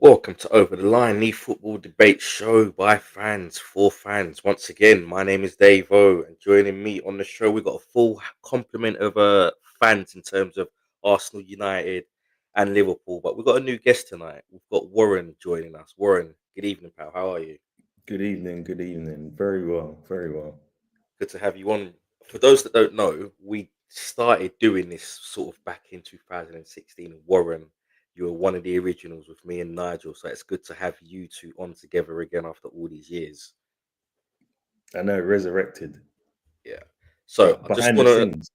Welcome to Over the Line, the football debate show by fans for fans. Once again, my name is Dave O, and joining me on the show, we've got a full complement of fans in terms of Arsenal, United, and Liverpool. But we've got a new guest tonight. We've got Warren joining us. Warren, good evening, pal. How are you? Good evening, good evening. Very well, very well. Good to have you on. For those that don't know, we started doing this sort of back in 2016. Warren, you were one of the originals with me and Nigel, so it's good to have you two on together again after all these years. I know, resurrected, Yeah. So but I just behind the want to, scenes.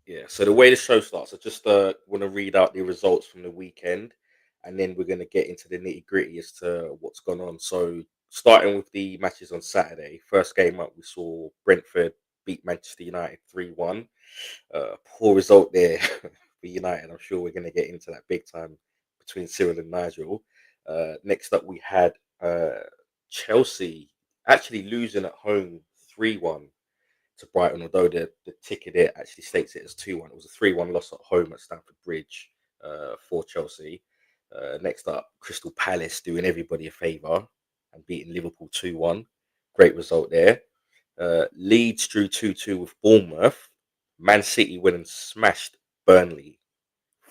yeah. So the way the show starts, I just want to read out the results from the weekend, and then we're going to get into the nitty gritty as to what's gone on. So starting with the matches on Saturday, first game up, we saw Brentford beat Manchester United 3-1. Poor result there for United. I'm sure we're going to get into that big time between Cyril and Nigel. Next up, we had Chelsea actually losing at home 3-1 to Brighton, although the ticket there actually states it as 2-1. It was a 3-1 loss at home at Stamford Bridge for Chelsea. Next up, Crystal Palace doing everybody a favour and beating Liverpool 2-1. Great result there. Leeds drew 2-2 with Bournemouth. Man City went and smashed Burnley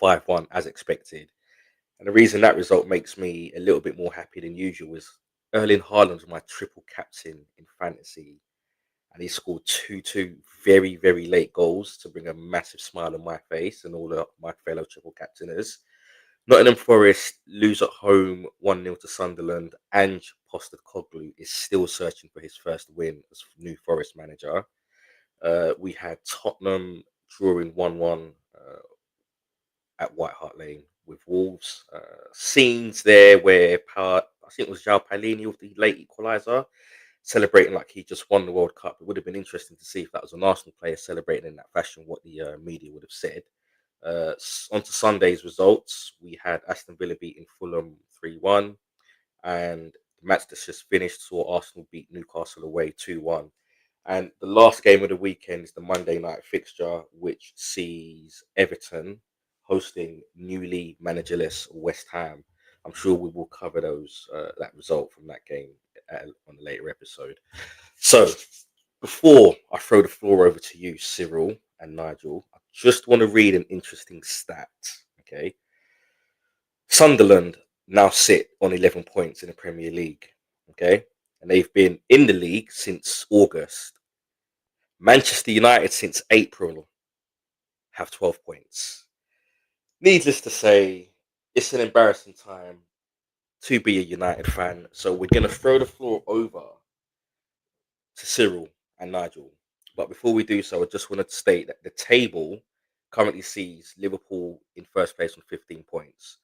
5-1 as expected. And the reason that result makes me a little bit more happy than usual is Erling Haaland was my triple captain in fantasy, and he scored two very, very late goals to bring a massive smile on my face and all of my fellow triple captainers. Nottingham Forest lose at home 1-0 to Sunderland. Ange Postecoglou is still searching for his first win as new Forest manager. We had Tottenham drawing 1-1 at White Hart Lane with Wolves. Scenes there where I think it was João Palhinha with the late equaliser, celebrating like he just won the World Cup. It would have been interesting to see if that was an Arsenal player celebrating in that fashion, what the media would have said. On to Sunday's results, we had Aston Villa beating Fulham 3-1, and the match that's just finished saw Arsenal beat Newcastle away 2-1. And the last game of the weekend is the Monday night fixture, which sees Everton hosting newly managerless West Ham. I'm sure we will cover that result from that game on a later episode. So before I throw the floor over to you, Cyril and Nigel, I just want to read an interesting stat. Okay, Sunderland now sit on 11 points in the Premier League. Okay, and they've been in the league since August. Manchester United since April have 12 points. Needless to say, it's an embarrassing time to be a United fan. So we're going to throw the floor over to Cyril and Nigel. But before we do so, I just want to state that the table currently sees Liverpool in first place on 15 points,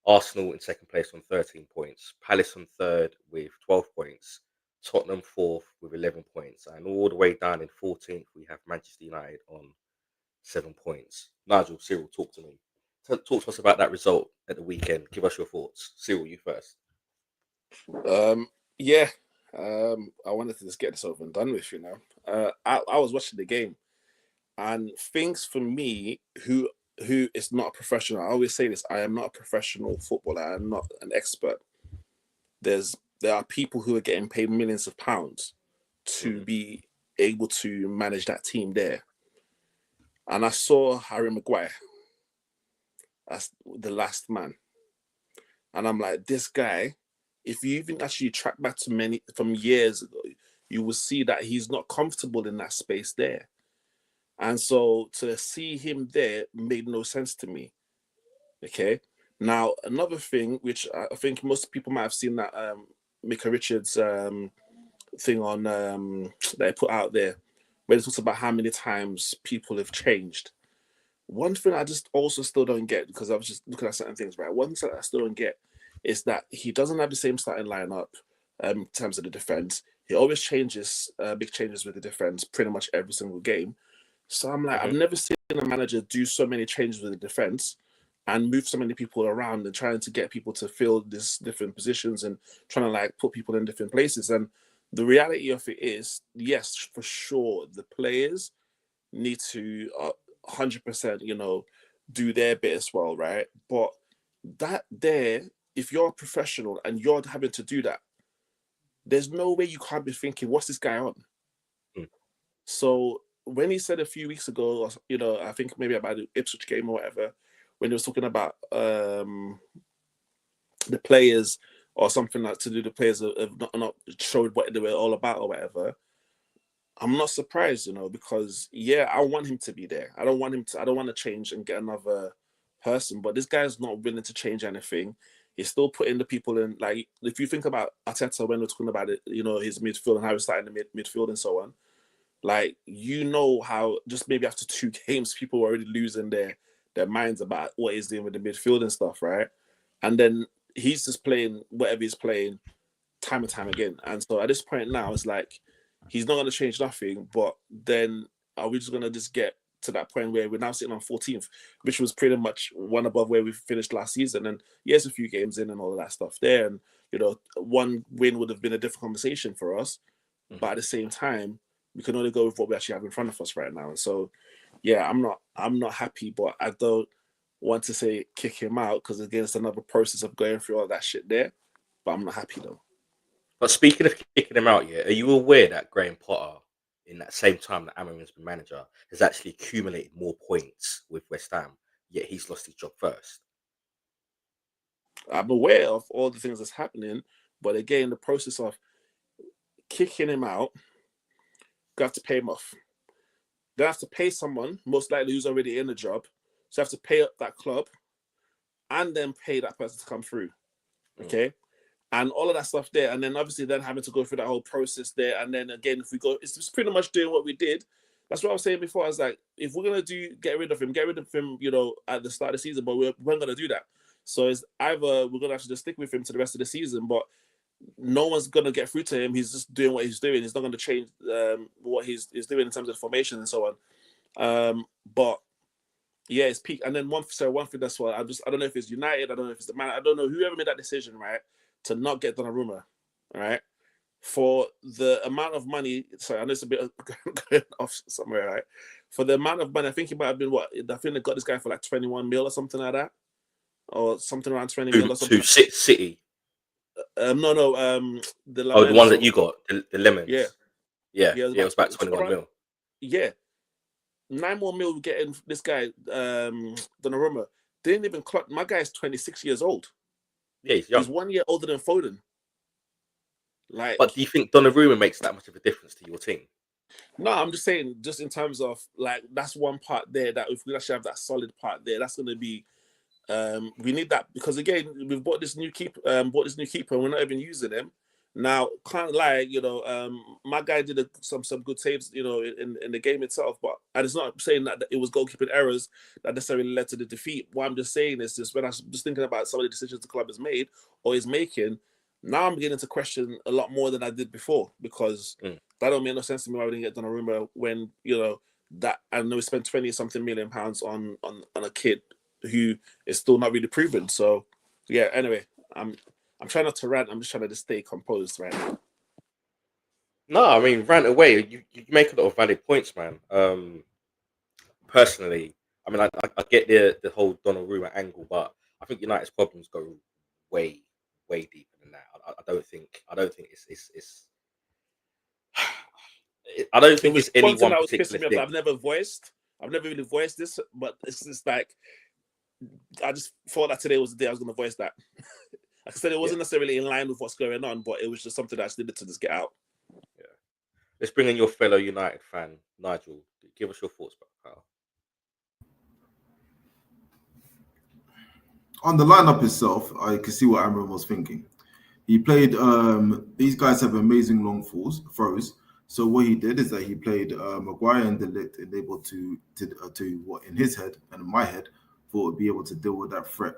Arsenal in second place on 13 points, Palace on third with 12 points, Tottenham fourth with 11 points, and all the way down in 14th, we have Manchester United on 7 points. Nigel, Cyril, talk to me. Talk to us about that result at the weekend. Give us your thoughts. Cyril, you first. Yeah. I wanted to just get this over and done with, I was watching the game, and things for me who is not a professional. I always say this: I am not a professional footballer. I am not an expert. There's there are people who are getting paid millions of pounds to Mm, be able to manage that team there. And I saw Harry Maguire as the last man, and I'm like, this guy. If you even actually track back to many from years ago, you will see that he's not comfortable in that space there. And so to see him there made no sense to me. Okay. Now another thing, which I think most people might have seen that Mika Richards thing on that I put out there, where it talks about how many times people have changed. One thing I just also still don't get, because I was just looking at certain things, right? One thing that I still don't get is that he doesn't have the same starting lineup in terms of the defense. He always changes big changes with the defense pretty much every single game. So I'm like, I've mhm. never seen a manager do so many changes with the defense and move so many people around and trying to get people to fill these different positions and trying to like put people in different places. And the reality of it is, yes, for sure, the players need to 100%, do their bit as well, right? But that there if you're a professional and you're having to do that, there's no way you can't be thinking, what's this guy on? Mm. So when he said a few weeks ago, I think maybe about the Ipswich game or whatever, when he was talking about the players or something like to do, the players have not showed what they were all about or whatever, I'm not surprised, because I want him to be there. I don't want to change and get another person, but this guy's not willing to change anything. He's still putting the people in, like, if you think about Arteta when we're talking about it, his midfield and how he's starting the midfield and so on, like, how just maybe after 2 games, people were already losing their minds about what he's doing with the midfield and stuff, right? And then he's just playing whatever he's playing time and time again. And so at this point now, it's like, he's not going to change nothing, but then are we just going to just get to that point where we're now sitting on 14th, which was pretty much one above where we finished last season? And yes, a few games in and all of that stuff there. And, one win would have been a different conversation for us. Mm-hmm. But at the same time, we can only go with what we actually have in front of us right now. And so, I'm not happy, but I don't want to say kick him out because, again, it's another process of going through all that shit there. But I'm not happy, though. But speaking of kicking him out, are you aware that Graham Potter, in that same time that Amarim's been manager, has actually accumulated more points with West Ham, yet he's lost his job first? I'm aware of all the things that's happening, but again, the process of kicking him out, you have to pay him off. They have to pay someone, most likely who's already in the job, so you have to pay up that club and then pay that person to come through. Okay? And all of that stuff there, and then obviously then having to go through that whole process there, and then again, if we go, it's just pretty much doing what we did. That's what I was saying before. I was like, if we're gonna get rid of him, at the start of the season, but we weren't gonna do that. So it's either we're gonna have to just stick with him to the rest of the season, but no one's gonna get through to him. He's just doing what he's doing. He's not gonna change what he's doing in terms of formation and so on. But yeah, it's peak. And then one thing that's what I don't know if it's United, I don't know if it's the man, I don't know whoever made that decision, right, to not get Donnarumma, right, for the amount of money. Sorry, I know it's a bit going off somewhere, right? For the amount of money, I think it might have been I think they got this guy for like 21 mil or something like that, or something around 20 mil or something. To City. No, the one that you got, the Lemons. Yeah, it was about 21 mil. Yeah, 9 more mil getting this guy, Donnarumma. They didn't even clock. My guy's 26 years old. Yeah, he's young. He's 1 year older than Foden. But do you think Donnarumma makes that much of a difference to your team? No, I'm just saying, just in terms of, like, that's one part there that if we actually have that solid part there, that's going to be. We need that because, again, we've bought this new keeper, and we're not even using him. Now, can't lie, my guy did some good saves, in the game itself, but it's not saying that it was goalkeeping errors that necessarily led to the defeat. What I'm just saying is just when I'm just thinking about some of the decisions the club has made or is making, now I'm beginning to question a lot more than I did before because that don't make no sense to me why we didn't get Donnarumma when, that I know we spent 20-something million pounds on a kid who is still not really proven. So, yeah, anyway, I'm trying not to rant. I'm just trying to just stay composed right now. No, I mean, rant away. You make a lot of valid points, man. Personally, I mean, I get the whole Donnarumma angle, but I think United's problems go way deeper than that. I don't think it's. I don't think it's any one particular thing. I've never really voiced this, but it's just like I just thought that today was the day I was going to voice that. Like I said, it wasn't necessarily in line with what's going on, but it was just something that I just needed to just get out. Yeah. Let's bring in your fellow United fan, Nigel. Give us your thoughts about Kyle. On the lineup itself, I can see what Amarim was thinking. He played. These guys have amazing long throws. So what he did is that he played Maguire and De Ligt, and able to what in his head and in my head for be able to deal with that threat.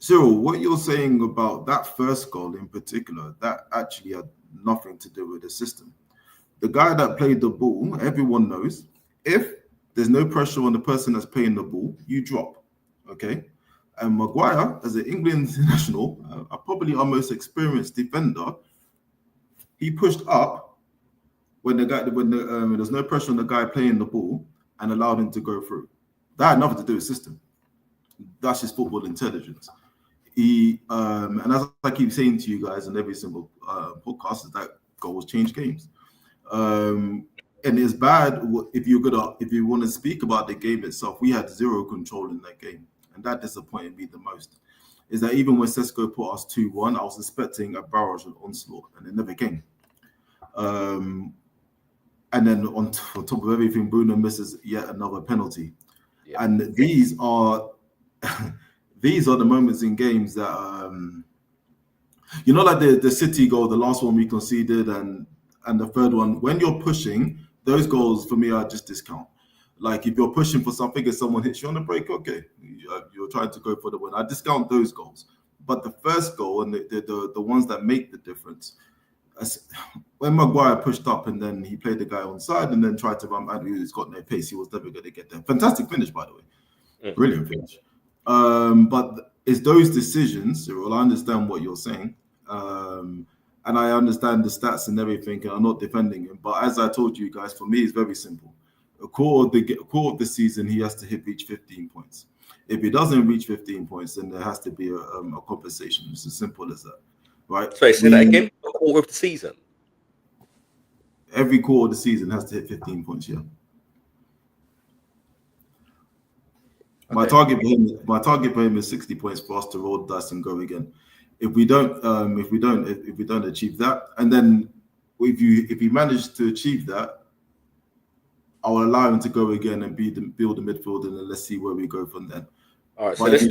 Cyril, what you're saying about that first goal in particular, that actually had nothing to do with the system. The guy that played the ball, everyone knows, if there's no pressure on the person that's playing the ball, you drop, okay? And Maguire, as an England international, probably our most experienced defender, he pushed up when there's no pressure on the guy playing the ball and allowed him to go through. That had nothing to do with system. That's just football intelligence. and as I keep saying to you guys in every single podcast, is that goals change games. And it's bad if you want to speak about the game itself. We had zero control in that game, and that disappointed me the most. Is that even when Sesko put us 2-1, I was expecting a barrage of onslaught, and it never came. And then on top of everything, Bruno misses yet another penalty. Yeah. And these are the moments in games that like the City goal, the last one we conceded, and the third one. When you're pushing, those goals for me are just discount. Like if you're pushing for something and someone hits you on the break, okay, you're trying to go for the win. I discount those goals. But the first goal and the ones that make the difference, when Maguire pushed up and then he played the guy on side and then tried to run back, he's got no pace. He was never going to get there. Fantastic finish, by the way. Brilliant finish. But it's those decisions, Cyril. I understand what you're saying. And I understand the stats and everything, and I'm not defending him. But as I told you guys, for me, it's very simple. A core of the season, he has to reach 15 points. If he doesn't reach 15 points, then there has to be a compensation. It's as simple as that. Right? Sorry, say that again. A quarter of the season. Every quarter of the season has to hit 15 points. Yeah. Okay. My target for him is 60 points for us to roll the dice and go again. If we don't achieve that, and then if he manage to achieve that, I will allow him to go again and build the midfield, and then let's see where we go from then. All right, so let's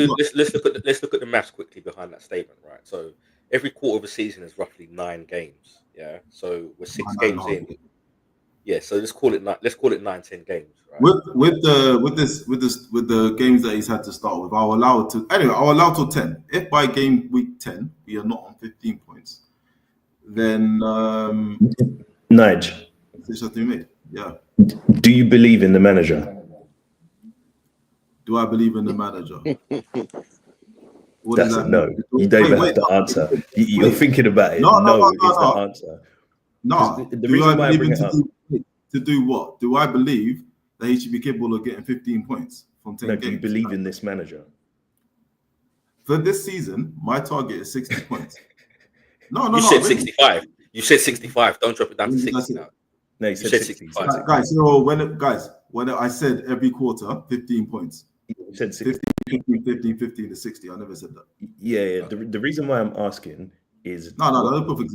look at the maths quickly behind that statement, right? So every quarter of a season is roughly 9 games, yeah. So we're 6 games in, yeah. So let's call it 9-10 games, right? With the games that he's had to start with, I'll allow till 10. If by game week 10 we are not on 15 points, then Nige, decision has to be made. Yeah. Do you believe in the manager? Do I believe in the manager? That's a no. You don't even have to answer. You're thinking about it. No is the answer. No. The reason why I bring it up to do what? Do I believe that he should be capable of getting 15 points from 10 games? Do you believe in this manager? For this season, my target is 60 points. No. You said 65. You said 65. Don't drop it down to 60 now. No, you said 65. Guys, when I said every quarter, 15 points. You said 60. 15 to 60. I never said that. Yeah. The reason why I'm asking is don't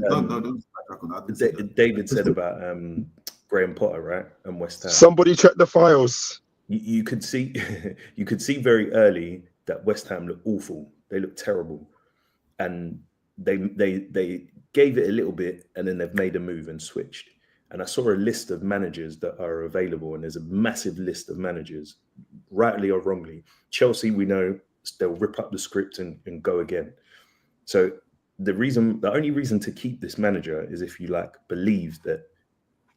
David said about Graham Potter, right, and West Ham. Somebody check the files. You could see very early that West Ham looked awful. They looked terrible, and they gave it a little bit, and then they've made a move and switched. And I saw a list of managers that are available, and there's a massive list of managers, rightly or wrongly. Chelsea, we know they'll rip up the script and go again. So the only reason to keep this manager is if you believe that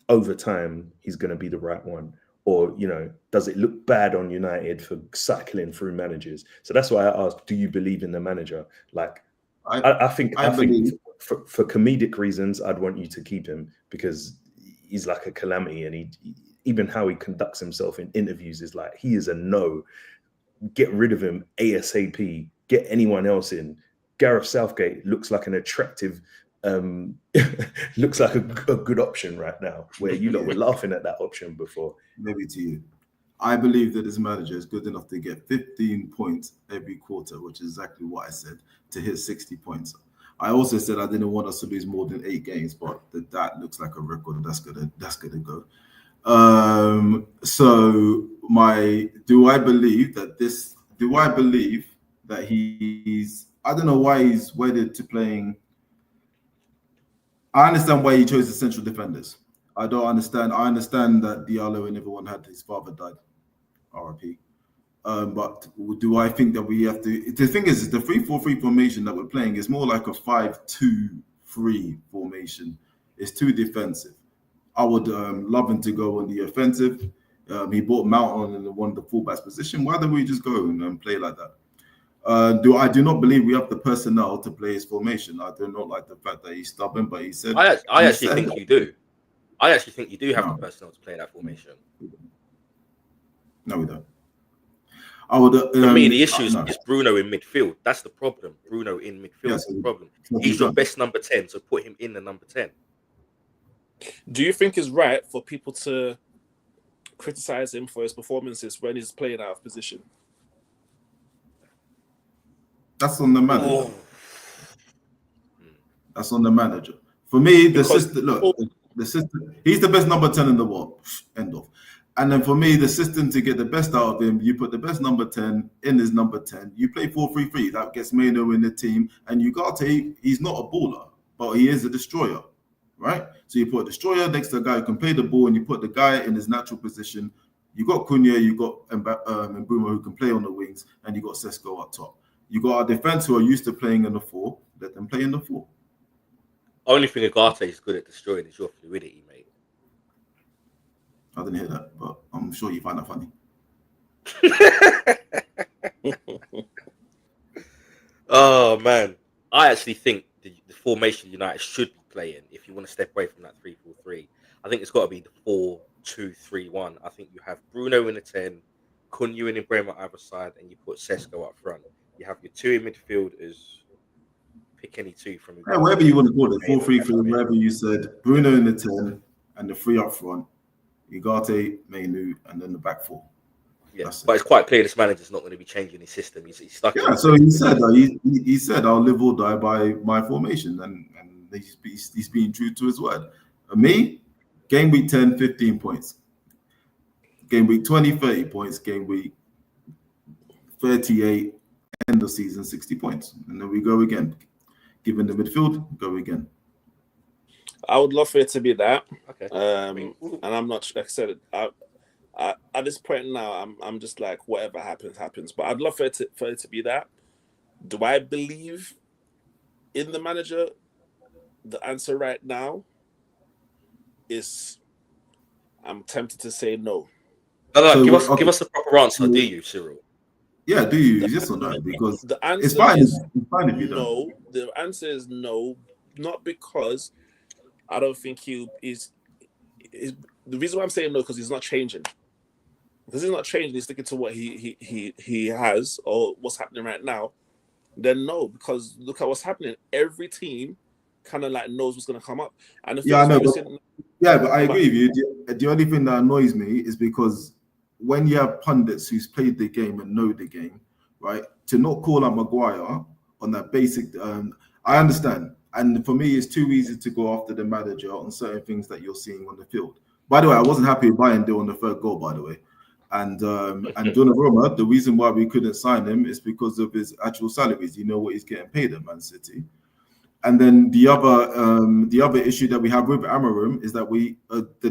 over time he's going to be the right one, or does it look bad on United for cycling through managers? So that's why I asked, do you believe in the manager? I think for comedic reasons, I'd want you to keep him because he's like a calamity, and even how he conducts himself in interviews is like he is a no. Get rid of him ASAP. Get anyone else in. Gareth Southgate looks like an attractive, looks like a good option right now. Where were laughing at that option before. Maybe to you, I believe that this manager is good enough to get 15 points every quarter, which is exactly what I said, to hit 60 points. I also said I didn't want us to lose more than 8 games, but that looks like a record. That's gonna go. Do I believe that he's? I don't know why he's wedded to playing. I understand why he chose the central defenders. I don't understand. I understand that Diallo and everyone had his father died, RIP. But do I think that we have to? The thing is, the 3-4-3 formation that we're playing is more like a 5-2-3 formation. It's too defensive. I would love him to go on the offensive. He brought Mount on in one of the fullbacks position. Why don't we just go and play like that? I do not believe we have the personnel to play his formation. I do not like the fact that he's stubborn, but he said. I actually think you do. I actually think you do have the personnel to play that formation. No, we don't. I would. For me, the issue no. is Bruno in midfield. That's the problem. Bruno in midfield Yeah, is so the problem. what He's he's your done. best number 10, so put him in the number 10. Do you think it's right for people to criticize him for his performances when he's playing out of position? That's on the manager. Oh. That's on the manager. For me, the Because system. Look, the system. He's the best number 10 in the world. End of. And then for me, the system to get the best out of him, you put the best number 10 in his number 10. You play 4-3-3. That gets Mano in the team. And Ugarte, he's not a baller, but he is a destroyer, right? So you put a destroyer next to a guy who can play the ball, and you put the guy in his natural position. You got Cunha, you got Mbeumo who can play on the wings, and you got Sesko up top. You got our defense who are used to playing in the 4. Let them play in the 4. Only thing Ugarte is good at destroying is your fluidity, mate. I didn't hear that, but I'm sure you find that funny. Oh man, I actually think the formation United should be playing, if you want to step away from that 3-4-3, I think it's got to be the 4-2-3-1. I think you have Bruno in the 10, Cunha and Mbeumo on either side, and you put Sesko up front. You have your 2 in midfield as pick any 2 from. Yeah, whatever you want to call it, 4-3-3, whatever you said. Bruno in the 10 and the 3 up front. Ugarte, Manu, and then the back 4. Yeah, but it's quite clear this manager's not going to be changing his system. He's stuck. Yeah, so he said that he said I'll live or die by my formation, and he's being true to his word. Me, game week 10, 15 points. Game week 20, 30 points. Game week 38, end of season, 60 points. And then we go again. Given the midfield, go again. I would love for it to be that. Okay. And I'm not, like I said, at this point now, I'm just like, whatever happens. But I'd love for it to be that. Do I believe in the manager? The answer right now is, I'm tempted to say no. No, So, give us the proper answer. Do you, Cyril? Yeah, do you? Yes or no? Because the answer it's fine. is It's fine if you don't. no. The answer is no, not because I don't think he is. The reason why I'm saying no, because he's not changing. Because he's not changing, he's sticking to what he has or what's happening right now. Then no, because look at what's happening. Every team kind of like knows what's going to come up. And Yeah, I know. But I agree with you. The only thing that annoys me is because when you have pundits who's played the game and know the game, right, to not call out Maguire on that basic, I understand. And for me, it's too easy to go after the manager on certain things that you're seeing on the field. By the way, I wasn't happy with Bayern on the 3rd goal, by the way. And Donnarumma, the reason why we couldn't sign him is because of his actual salaries. You know what he's getting paid at Man City. And then the other issue that we have with Amorim is that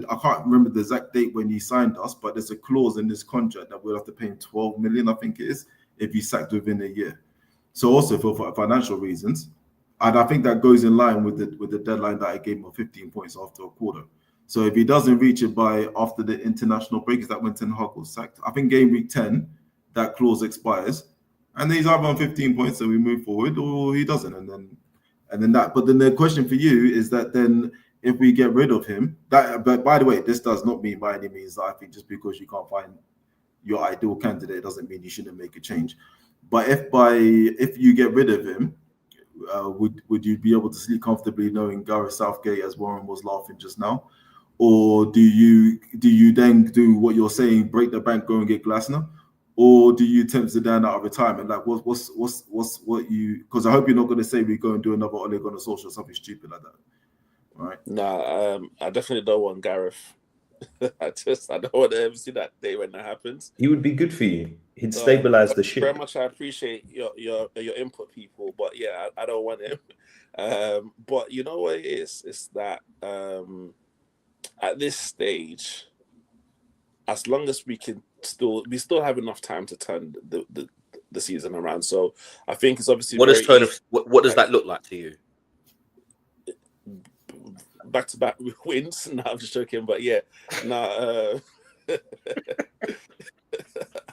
I can't remember the exact date when he signed us, but there's a clause in this contract that we'll have to pay him 12 million, I think it is, if he's sacked within a year. So also for financial reasons, and I think that goes in line with the deadline that I gave him of 15 points after a quarter. So if he doesn't reach it by after the international break, is that when Ten Hag was sacked? I think game week 10, that clause expires, and then he's either on 15 points and we move forward, or he doesn't, and then that. But then the question for you is that then if we get rid of him, but by the way, this does not mean by any means that I think just because you can't find your ideal candidate doesn't mean you shouldn't make a change. But if you get rid of him, would you be able to sleep comfortably knowing Gareth Southgate, as Warren was laughing just now? Or do you then do what you're saying, break the bank, go and get Glasner? Or do you tempt Zidane out of retirement? Like, what's what you? Because I hope you're not going to say we go and do another Ole Gunnar Solskjaer or something stupid like that, right? No, I definitely don't want Gareth. I don't want to ever see that day when that happens. He would be good for you. He'd stabilize the ship. Very much, I appreciate your input, people, but yeah, I don't want him. But you know what it is? It's that at this stage, as long as we still have enough time to turn the season around. So I think it's obviously what does that look like to you? Back-to-back wins. No, I'm just joking, but yeah, no.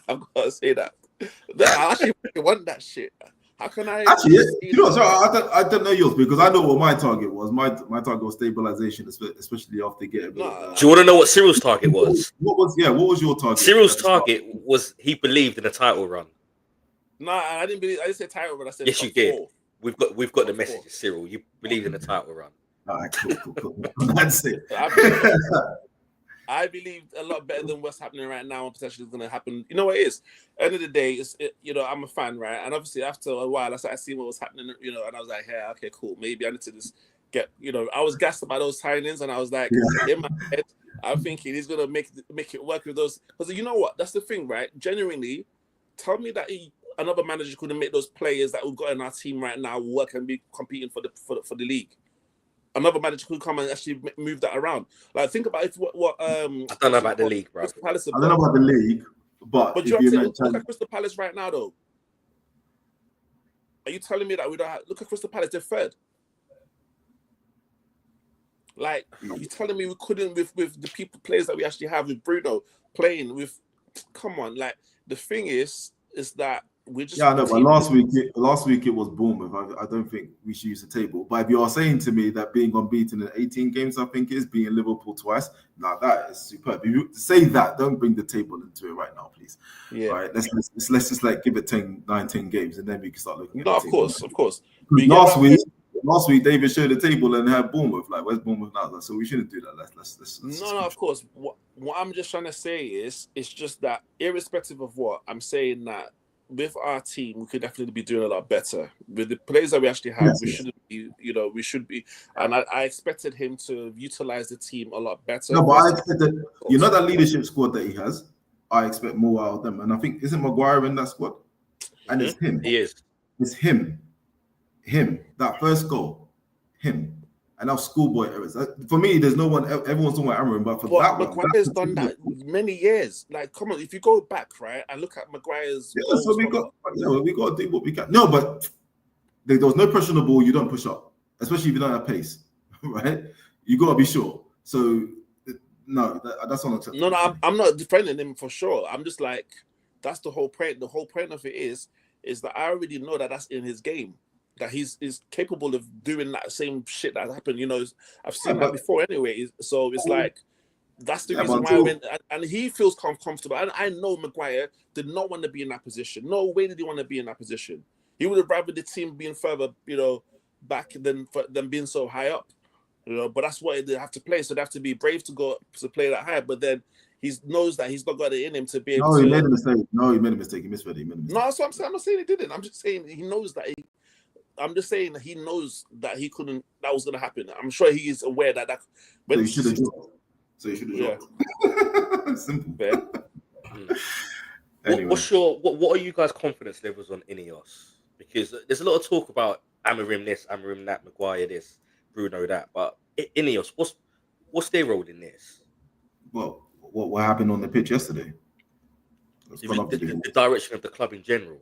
I've got to say that. I actually want that shit. How can I Actually, you know, so I don't know yours because I know what my target was. My target was stabilization, especially after getting a bit of. Do you want to know what Cyril's target was? What was your target? Cyril's target was he believed in a title run. No, I didn't believe. I didn't say title run. I said yes, you did. We've got the message, Cyril. You believed in a title run. All right, cool. That's it. I believe a lot better than what's happening right now and potentially is going to happen. You know what it is? End of the day, I'm a fan, right? And obviously after a while, I started seeing what was happening, and I was like, hey, okay, cool. Maybe I need to just get, I was gassed about those signings, and I was like, in my head, I'm thinking he's going to make it work with those. Because you know what? That's the thing, right? Genuinely, tell me that another manager couldn't make those players that we've got in our team right now work and be competing for the league. Another manager could come and actually move that around. Like, think about what I don't know about the league, bro. I don't know about the league, but if you look at Crystal Palace right now, though. Are you telling me that we don't have? Look at Crystal Palace; they're third. Like, are you telling me we couldn't with the players that we actually have with Bruno playing with? Come on, like the thing is that. I know, but last week it was Bournemouth. I don't think we should use the table. But if you are saying to me that being unbeaten in 18 games, I think is being Liverpool twice, now that is superb. If you say that, don't bring the table into it right now, please. Yeah. All right, let's just like give it 19 games, and then we can start looking. No, of course. Last week David showed the table and had Bournemouth. Like, where's Bournemouth now? So we shouldn't do that. Let's no, of course. What I'm just trying to say is, it's just that irrespective of what I'm saying, that with our team, we could definitely be doing a lot better. With the players that we actually have, shouldn't be, we should be. And I expected him to utilize the team a lot better. No, but I expected, that leadership squad that he has, I expect more out of them. And I think, isn't Maguire in that squad? And it's him. He is. It's him. That first goal, him. And now schoolboy errors. For me, there's no one. Everyone's talking about Amarin, but that one, Maguire's done that many years. Like, come on, if you go back, right, and look at Maguire's. Yeah, so we got to do what we can. No, but there was no pressure on the ball. You don't push up, especially if you don't have pace, right? You got to be sure. So no, that's unacceptable. No, I'm not defending him for sure. I'm just like, that's the whole point. The whole point of it is that I already know that that's in his game. That he's capable of doing that same shit that happened. I've seen that before anyway. So it's like, that's the reason why and he feels comfortable. And I know Maguire did not want to be in that position. No way did he want to be in that position. He would have rather the team being further, back than being so high up. But that's what they have to play. So they have to be brave to play that high. But then he knows that he's not got it in him to be able to. No, he made a mistake. He made a mistake. He misread it. No, that's what I'm saying. I'm not saying he didn't. I'm just saying he knows that I'm just saying that he knows that he couldn't. That was going to happen. I'm sure he is aware that. So he should have dropped. Simple. Anyway. What are you guys' confidence levels on Ineos? Because there's a lot of talk about Amarim this, Amarim that, Maguire this, Bruno that, but Ineos, what's their role in this? Well, what happened on the pitch yesterday? The direction of the club in general.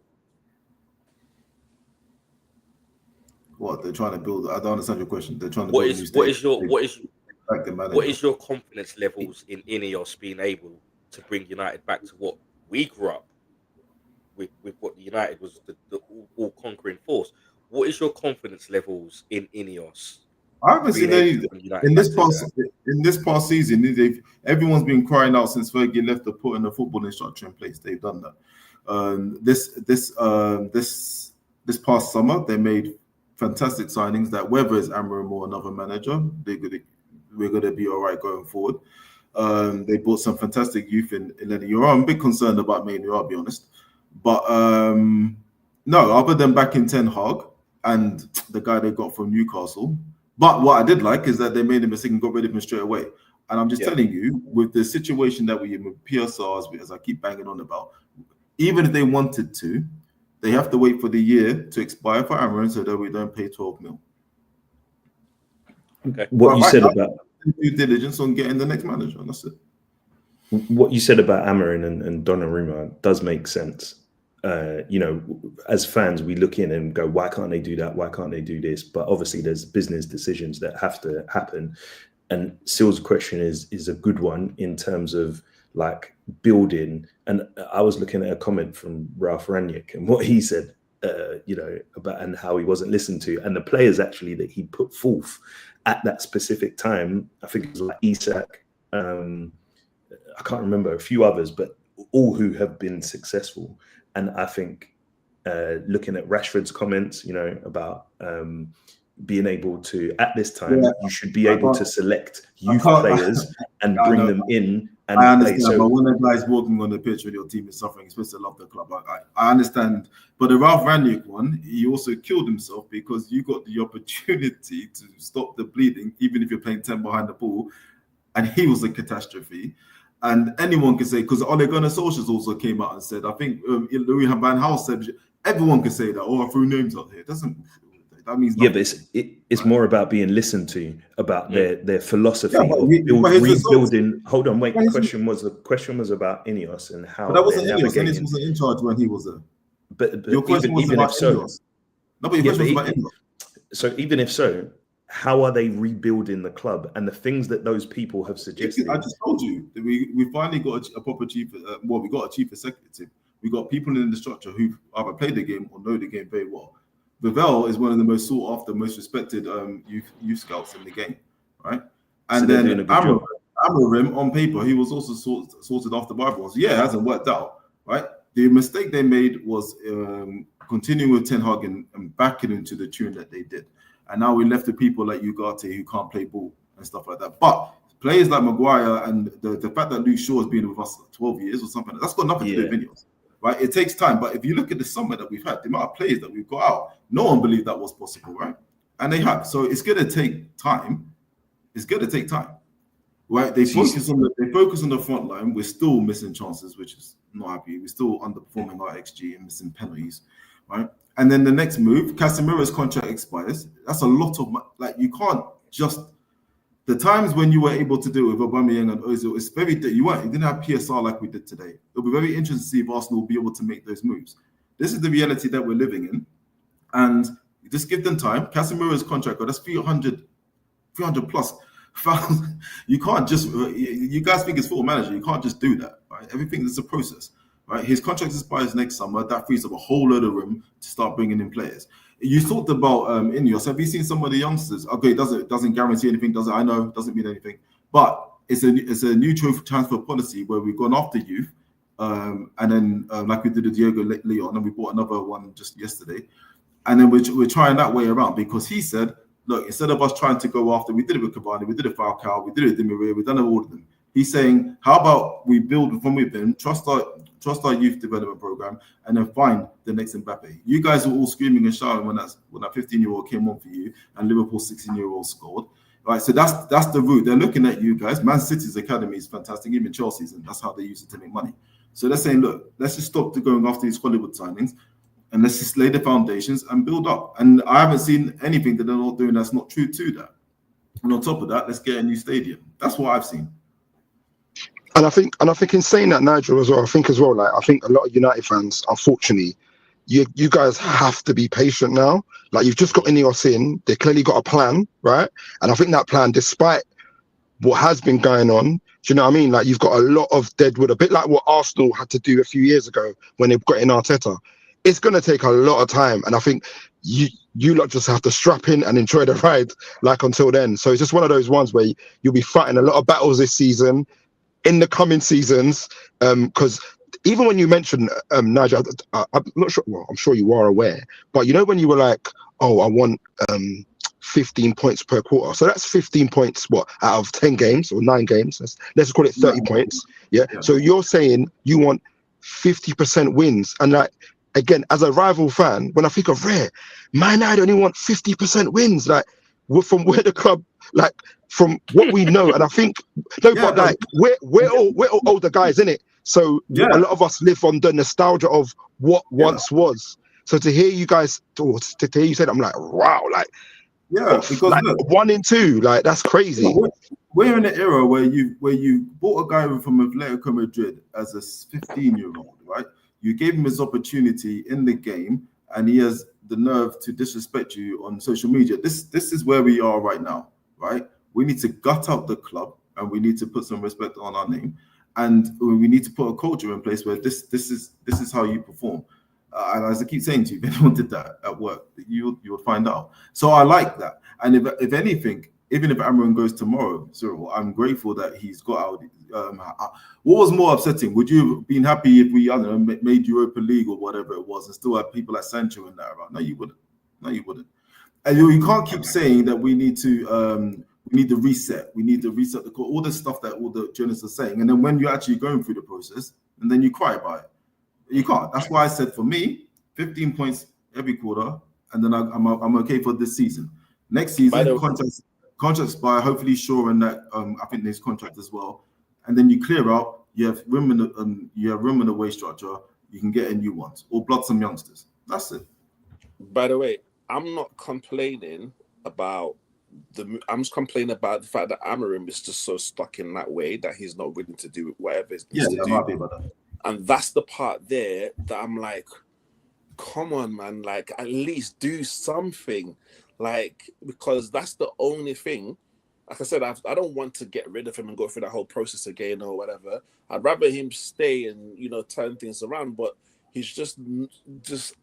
What they're trying to build? I don't understand your question. They're trying to. What is your confidence levels in Ineos being able to bring United back to what we grew up with what United was the all conquering force? What is your confidence levels in Ineos? I haven't seen any in this past season. Everyone's been crying out since Fergie left to put in a football instructor in place. They've done that. This past summer, they made fantastic signings that whether it's Amarim or another manager, we're going to be all right going forward. They bought some fantastic youth in Lenny. I'm a bit concerned about Man Utd, I'll be honest. But no, other than back in Ten Hag and the guy they got from Newcastle. But what I did like is that they made a mistake and got rid of him straight away. And I'm just telling you, with the situation that we're in with PSRs, as I keep banging on about, even if they wanted to, they have to wait for the year to expire for Amarin so that we don't pay 12 mil. Okay. What you said about due diligence on getting the next manager, and that's it. What you said about Amarin and Donnarumma does make sense. As fans, we look in and go, why can't they do that? Why can't they do this? But obviously, there's business decisions that have to happen. And Sil's question is a good one in terms of like building. And I was looking at a comment from Ralph Rangnick, and what he said about and how he wasn't listened to, and the players actually that he put forth at that specific time. I think it was like Isak. I can't remember a few others, but all who have been successful. And I think looking at Rashford's comments, about being able to, at this time, you should be able to select youth players and bring them in. And I understand, but when a guy's walking on the pitch when your team is suffering, you're supposed to love the club. I understand. But the Ralph Rangnick one, he also killed himself because you got the opportunity to stop the bleeding, even if you're playing 10 behind the ball, and he was a catastrophe. And anyone can say, because Ole Gunnar Solskjaer also came out and said, I think Louis van Gaal said, everyone can say that, I threw names out here. That means nothing. Yeah, but it's more about being listened to, about their philosophy of rebuilding. Hold on, wait. The question was about Ineos and how. But that wasn't Ineos. Ineos wasn't in charge when he was there. But your question was about Ineos. No, but your question was about Ineos. So even if so, how are they rebuilding the club and the things that those people have suggested? I just told you that we finally got a proper chief. We got a chief executive. We got people in the structure who either played the game or know the game very well. Vivell is one of the most sought after, most respected youth scouts in the game, right? And so then Amorim, on paper, he was also sorted after by everyone. So yeah, it hasn't worked out, right? The mistake they made was continuing with Ten Hag and backing into the tune that they did. And now we left with people like Ugarte who can't play ball and stuff like that. But players like Maguire and the fact that Luke Shaw has been with us 12 years or something, that's got nothing to do with Ineos, right? It takes time. But if you look at the summer that we've had, the amount of players that we've got out, no one believed that was possible, right? And they have. So it's going to take time. It's going to take time, right? They focus on the front line. We're still missing chances, which is not happy. We're still underperforming our XG and missing penalties, right? And then the next move, Casemiro's contract expires. That's a lot of you can't just the times when you were able to do it with Aubameyang and Ozil. It's very you didn't have PSR like we did today. It'll be very interesting to see if Arsenal will be able to make those moves. This is the reality that we're living in, and just give them time. Casemiro's contract, that's 300 plus fouls. You can't just you guys think it's football manager. You can't just do that, right? Everything is a process. Right, his contract expires next summer. That frees up a whole load of room to start bringing in players. You talked about Ineos. Have you seen some of the youngsters? Okay, it doesn't guarantee anything, does it? I know it doesn't mean anything, but it's a new transfer policy where we've gone after youth, and then like we did with Diego Leon, and we bought another one just yesterday, and then we're trying that way around because he said, look, instead of us trying to go after, we did it with Cavani, we did it with Falcao, we did it with Di Maria, we've done it with all of them. He's saying, how about we build from within, trust our youth development program, and then find the next Mbappe. You guys were all screaming and shouting when that 15-year-old came on for you, and Liverpool's 16-year-old scored. Right, so that's the route. They're looking at you guys. Man City's academy is fantastic, even Chelsea's, and that's how they use it to make money. So they're saying, look, let's just stop going after these Hollywood signings, and let's just lay the foundations and build up. And I haven't seen anything that they're not doing that's not true to that. And on top of that, let's get a new stadium. That's what I've seen. And I think in saying that, Nigel, as well, I think a lot of United fans, unfortunately, you guys have to be patient now. Like, you've just got Ineos in, they clearly got a plan, right? And I think that plan, despite what has been going on, do you know what I mean? Like, you've got a lot of deadwood, a bit like what Arsenal had to do a few years ago when they got in Arteta. It's going to take a lot of time. And I think you lot just have to strap in and enjoy the ride, like, until then. So it's just one of those ones where you'll be fighting a lot of battles this season, in the coming seasons, because even when you mentioned Nigel, I'm not sure. Well, I'm sure you are aware, but you know when you were like, "Oh, I want 15 points per quarter," so that's 15 points. What, out of 10 games or 9 games? Let's call it 30 points. Yeah. So you're saying you want 50% wins, and like, again, as a rival fan, when I think of Rare, Man Utd only want 50% wins. Like, from where the club, like, from what we know, and I think but like we're all older guys, innit? So a lot of us live on the nostalgia of what once was. So to hear you guys, or to hear you say that, I'm like, wow, like, because like, look, 1 and 2, like, that's crazy. We're in an era where you bought a guy from Atletico Madrid as a 15-year-old, right? You gave him his opportunity in the game, and he has the nerve to disrespect you on social media. This is where we are right now, right? We need to gut out the club, and we need to put some respect on our name, and we need to put a culture in place where this is how you perform. And as I keep saying to you, if anyone did that at work, you would find out. So I like that. And if anything, even if Amram goes tomorrow, Cyril, I'm grateful that he's got out. What was more upsetting? Would you have been happy if we, I don't know, made Europa League or whatever it was, and still had people like Sancho and that around? No, you wouldn't. No, you wouldn't. And you can't keep saying that we need to reset. We need to reset all the stuff that all the journalists are saying, and then when you're actually going through the process, and then you cry about it. You can't. That's why I said for me, 15 points every quarter, and then I'm okay for this season. Next season, contracts expire. Hopefully, Shaw and that I think there's contract as well, and then you clear out. You have room in the wage structure. You can get in new ones or blood some youngsters. That's it. By the way, I'm not complaining about I'm just complaining about the fact that Amarim is just so stuck in that way that he's not willing to do whatever he's to do. Might be about that. And that's the part there that I'm like, come on, man, like at least do something. Like, because that's the only thing. Like I said, I don't want to get rid of him and go through that whole process again or whatever. I'd rather him stay and, you know, turn things around. But he's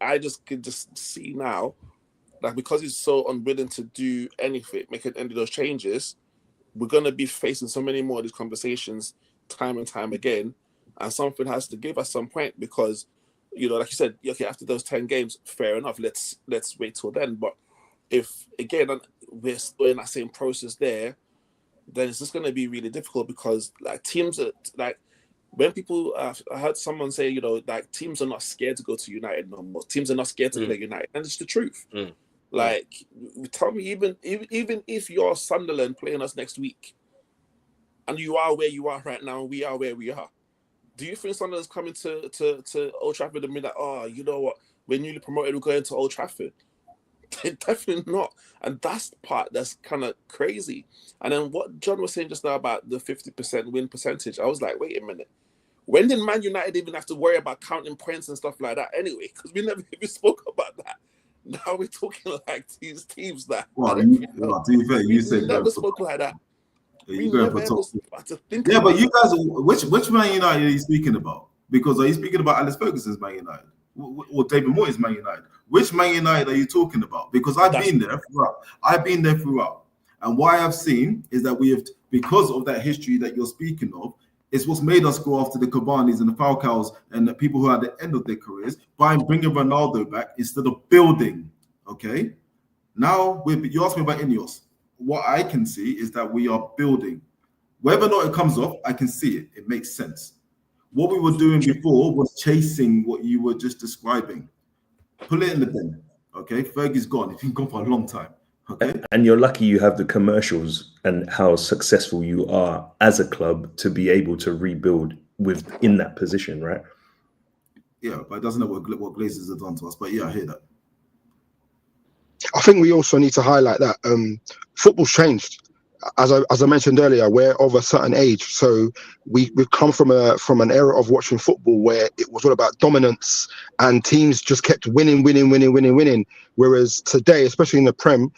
I just could just see now, like, because he's so unwilling to do anything, make any of those changes, we're going to be facing so many more of these conversations time and time again. And something has to give at some point because, you know, like you said, okay, after those 10 games, fair enough, let's wait till then. But if, again, we're still in that same process there, then it's just going to be really difficult because, like, teams are, like, when people, I heard someone say, you know, like, teams are not scared to go to United no more. Teams are not scared to play United. And it's the truth. Like, tell me, even if you're Sunderland playing us next week, and you are where you are right now, and we are where we are, do you think Sunderland's coming to Old Trafford and be like, oh, you know what, we're newly promoted, we're going to Old Trafford? Definitely not. And that's the part that's kind of crazy. And then what John was saying just now about the 50% win percentage, I was like, wait a minute. When did Man United even have to worry about counting points and stuff like that anyway? Because we never even spoke about that. Now we're talking like these teams that... Well, to be fair, you said... never spoke like that. You're going for top. Yeah, but you guys, which Man United are you speaking about? Because are you speaking about Alex Ferguson's Man United or David Moyes' Man United? Which Man United are you talking about? Because I've been there throughout. And what I have seen is that we have, because of that history that you're speaking of, it's what's made us go after the Cabanis and the Falcaos and the people who are at the end of their careers by bringing Ronaldo back instead of building. Okay, now you asked me about Ineos. What I can see is that we are building. Whether or not it comes off, I can see it. It makes sense. What we were doing before was chasing what you were just describing. Pull it in the bin. Okay, Fergie's gone. He's been gone for a long time. Okay, and you're lucky you have the commercials and how successful you are as a club to be able to rebuild within that position, right? Yeah, but it doesn't know what Glazers have done to us. But yeah, I hear that. I think we also need to highlight that football's changed. As I mentioned earlier, we're of a certain age, so we've come from an era of watching football where it was all about dominance and teams just kept winning. Whereas today, especially in the Prem,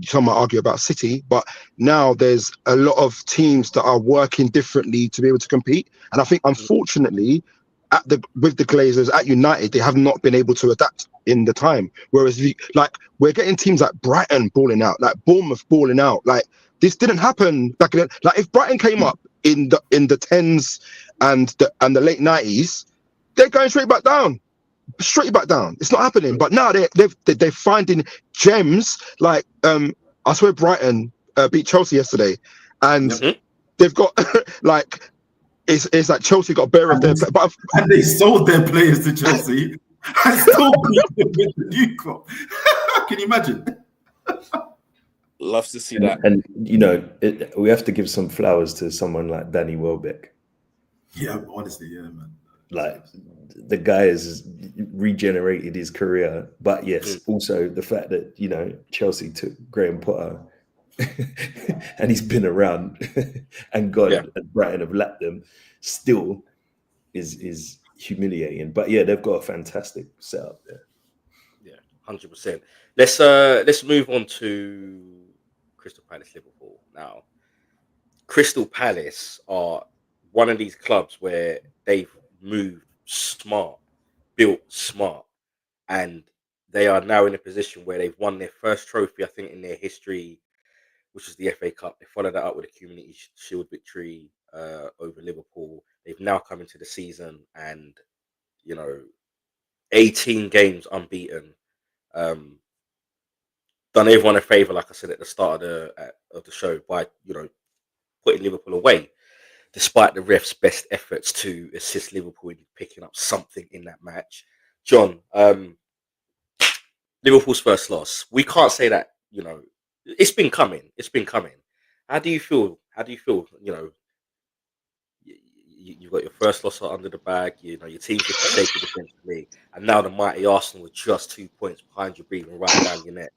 some might argue about City, but now there's a lot of teams that are working differently to be able to compete. And I think, unfortunately, with the Glazers at United, they have not been able to adapt in the time. Whereas we're getting teams like Brighton balling out, like Bournemouth balling out. Like, this didn't happen back then. Like, if Brighton came up in the tens and the late 90s, they're going straight back down. It's not happening. But now they're finding gems. Like, I swear Brighton beat Chelsea yesterday, and they've got like, it's like Chelsea got better of their but and they sold their players to Chelsea and still beat them with the new club. Can you imagine? Love to see that. And you know, we have to give some flowers to someone like Danny Welbeck. Yeah, honestly, yeah, man. Like, the guy has regenerated his career, but yes, also the fact that, you know, Chelsea took Graham Potter and he's been around and and Brighton have lapped them, still is humiliating. But yeah, they've got a fantastic setup there. Yeah, 100%. Let's move on to Crystal Palace Liverpool now. Crystal Palace are one of these clubs where they've moved smart, built smart. and they are now in a position where they've won their first trophy, I think, in their history, which is the FA Cup. They followed that up with a Community Shield victory over Liverpool. They've now come into the season and, 18 games unbeaten. Done everyone a favour, like I said at the start of the show, by putting Liverpool away, despite the refs' best efforts to assist Liverpool in picking up something in that match. John, Liverpool's first loss. We can't say that, it's been coming. It's been coming. How do you feel? You've got your first loss under the bag. Your team's looking shaky defensively, and now the mighty Arsenal are just 2 points behind you, breathing right down your neck.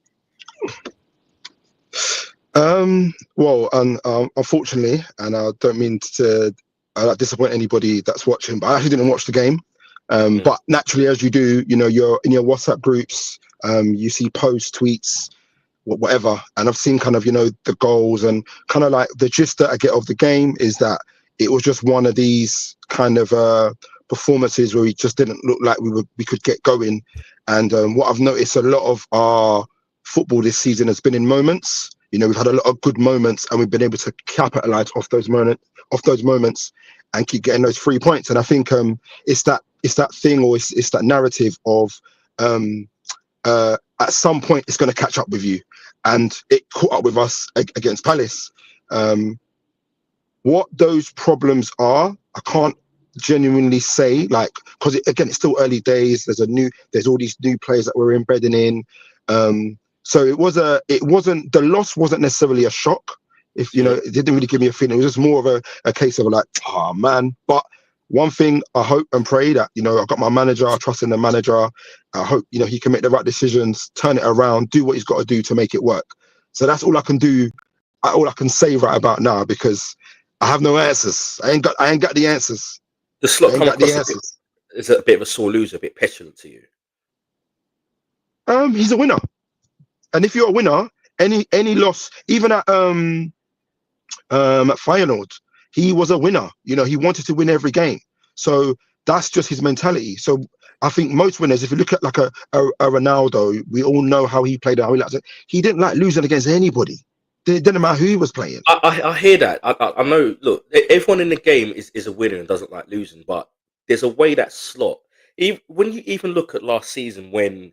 Well, unfortunately, and I don't mean to disappoint anybody that's watching, but I actually didn't watch the game. But naturally, as you do, you're in your WhatsApp groups, you see posts, tweets, whatever, and I've seen kind of the goals, and kind of like the gist that I get of the game is that it was just one of these kind of performances where we just didn't look like we could get going. And what I've noticed, a lot of our football this season has been in moments. We've had a lot of good moments, and we've been able to capitalize off those moments, and keep getting those 3 points. And I think it's that thing, or it's that narrative of at some point it's going to catch up with you, and it caught up with us against Palace. What those problems are, I can't genuinely say, because again, it's still early days. There's all these new players that we're embedding in. So the loss wasn't necessarily a shock. If it didn't really give me a feeling. It was just more of a case of like, oh man. But one thing I hope and pray that, I've got my manager, I trust in the manager. I hope, he can make the right decisions, turn it around, do what he's got to do to make it work. So that's all I can do, all I can say right about now, because I have no answers. I ain't got the answers. The slot come across is a bit of a sore loser, a bit petulant to you. He's a winner. And if you're a winner, any loss, even at Feyenoord, he was a winner. He wanted to win every game. So that's just his mentality. So I think most winners, if you look at like a Ronaldo, we all know how he played and how he liked it. He didn't like losing against anybody. It didn't matter who he was playing. I hear that. I know. Look, everyone in the game is a winner and doesn't like losing, but there's a way that slot. When you even look at last season, when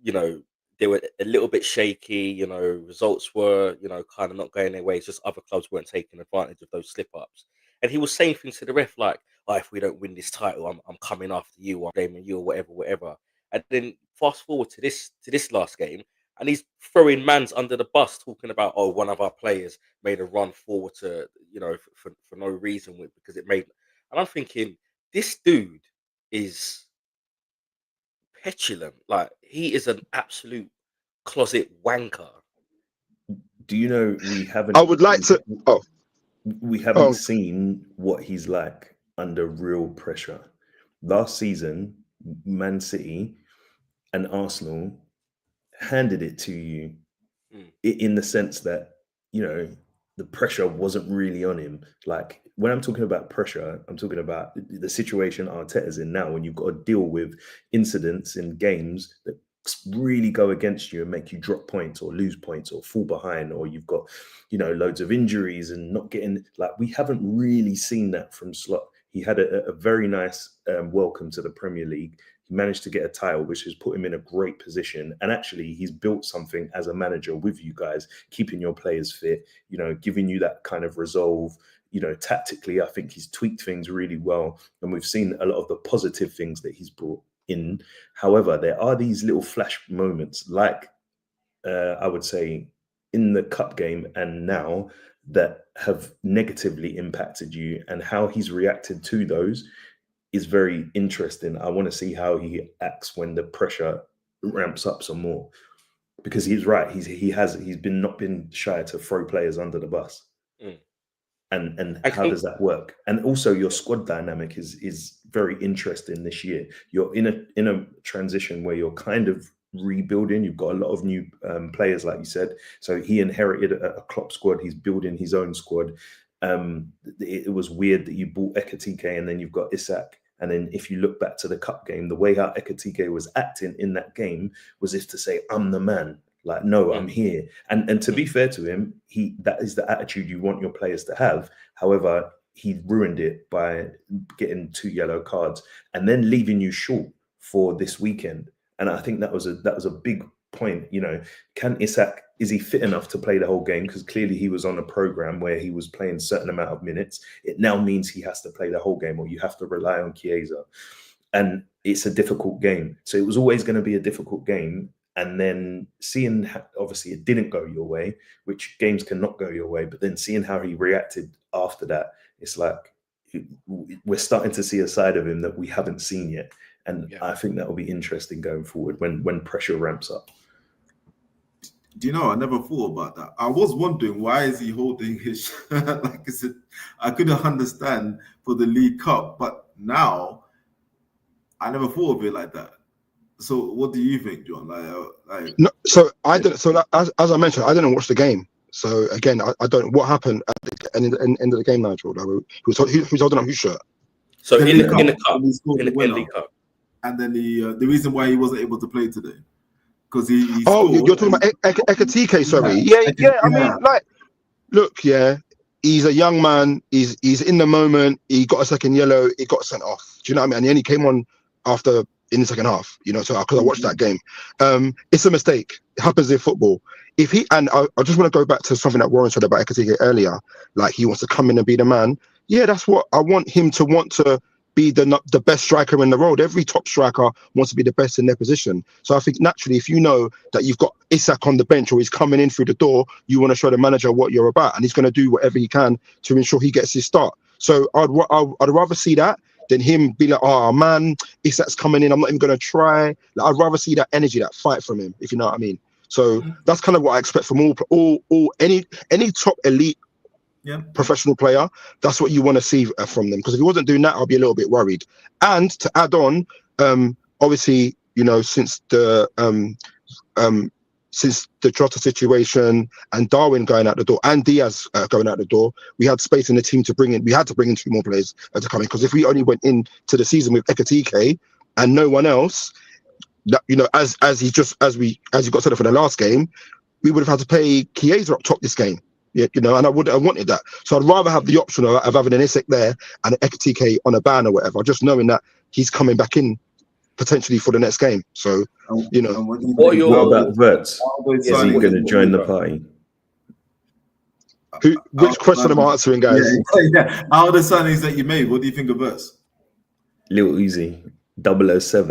they were a little bit shaky, results were kind of not going their way. It's just other clubs weren't taking advantage of those slip ups, and he was saying things to the ref like, "Oh, if we don't win this title, I'm coming after you, I'm blaming you, or whatever." And then fast forward to this last game, and he's throwing mans under the bus, talking about, oh, one of our players made a run forward to, for no reason, because it made. And I'm thinking, this dude is petulant. Like, he is an absolute closet wanker. Do you know we haven't? I would like to. We haven't seen what he's like under real pressure. Last season, Man City and Arsenal handed it to you in the sense that the pressure wasn't really on him. Like, when I'm talking about pressure, I'm talking about the situation Arteta's in now, when you've got to deal with incidents in games that really go against you and make you drop points or lose points or fall behind, or you've got loads of injuries and not getting, like, we haven't really seen that from Slot. He had a very nice welcome to the Premier League. He managed to get a title, which has put him in a great position. And actually, he's built something as a manager with you guys, keeping your players fit, giving you that kind of resolve. Tactically, I think he's tweaked things really well. And we've seen a lot of the positive things that he's brought in. However, there are these little flash moments, like I would say in the cup game and now, that have negatively impacted you, and how he's reacted to those is very interesting. I want to see how he acts when the pressure ramps up some more, because he's right. He's not been shy to throw players under the bus. And how does that work? And also, your squad dynamic is very interesting this year. You're in a transition where you're kind of rebuilding. You've got a lot of new players, like you said. So he inherited a Klopp squad. He's building his own squad. It was weird that you bought Ekatike and then you've got Isak And then if you look back to the cup game, the way how Ekitike was acting in that game was as to say, I'm the man. Like, no, I'm here. And to be fair to him, that is the attitude you want your players to have. However, he ruined it by getting 2 yellow cards and then leaving you short for this weekend. And I think that was a big point. You know, can Isak, is he fit enough to play the whole game? Because clearly he was on a program where he was playing a certain amount of minutes. It now means he has to play the whole game, or you have to rely on Chiesa. And it's a difficult game. So it was always going to be a difficult game. And then seeing, obviously it didn't go your way, which games cannot go your way, but then seeing how he reacted after that, it's like we're starting to see a side of him that we haven't seen yet. And I think that will be interesting going forward when pressure ramps up. Do you know, I never thought about that. I was wondering, why is he holding his shirt? Like I said, I couldn't understand for the League Cup, but now I never thought of it like that. So what do you think, John? No, so I didn't. So that, as I mentioned, I didn't watch the game. So again, I don't. What happened at the end of the game, Nigel? Who's holding up whose shirt? So in the cup, and then the reason why he wasn't able to play today, because he scored, you're talking about Ekitike, sorry. Yeah. I mean, like, look, he's a young man. He's in the moment. He got a second yellow. He got sent off. Do you know what I mean? And he only came on after. In the second half, you know, so because I watched that game, it's a mistake. It happens in football. If he and I just want to go back to something that Warren said about Ekitike earlier, like he wants to come in and be the man. Yeah, that's what I want him to want to be the best striker in the world. Every top striker wants to be the best in their position. So I think naturally, if you know that you've got Isak on the bench or he's coming in through the door, you want to show the manager what you're about, and he's going to do whatever he can to ensure he gets his start. So I'd rather see that than him be like, oh man, Isak's coming in, I'm not even going to try. Like, I'd rather see that energy, that fight from him, if you know what I mean. So that's kind of what I expect from any top elite professional player. That's what you want to see from them. Because if he wasn't doing that, I'll be a little bit worried. And to add on, obviously, you know, since the Jota situation and Darwin going out the door and Diaz going out the door, we had space in the team to bring in. We had to bring in 2 more players to come in, because if we only went into the season with Ekitike and no one else, you know, as you got set up for the last game, we would have had to pay Chiesa up top this game. Yeah, you know, and I wouldn't have wanted that. So I'd rather have the option of having an Isak there and an Ekitike on a ban or whatever, just knowing that he's coming back in potentially for the next game. So, you know. What about Verts? Is he going to join the party? Which question am I answering, guys? Yeah. How are the signings that you made? What do you think of Verts? Little Easy, 007.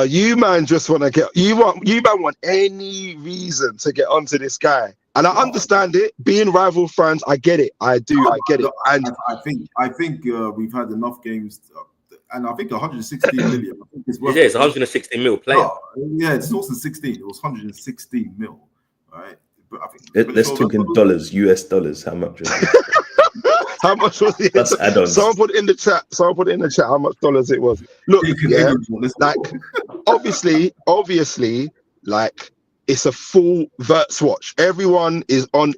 You man just want to get. You man want any reason to get onto this guy. And I understand it. Being rival fans, I get it. I get it. And I think we've had enough games. And I think 116 million. I think it's 116 mil player. Yeah, it's also 16. It was 116 mil, right? But I think let's talk in dollars, US dollars. How much? How much was it? That's add-ons. Someone put it in the chat. How much dollars it was? Look, like obviously, like it's a full Verts watch. Everyone is on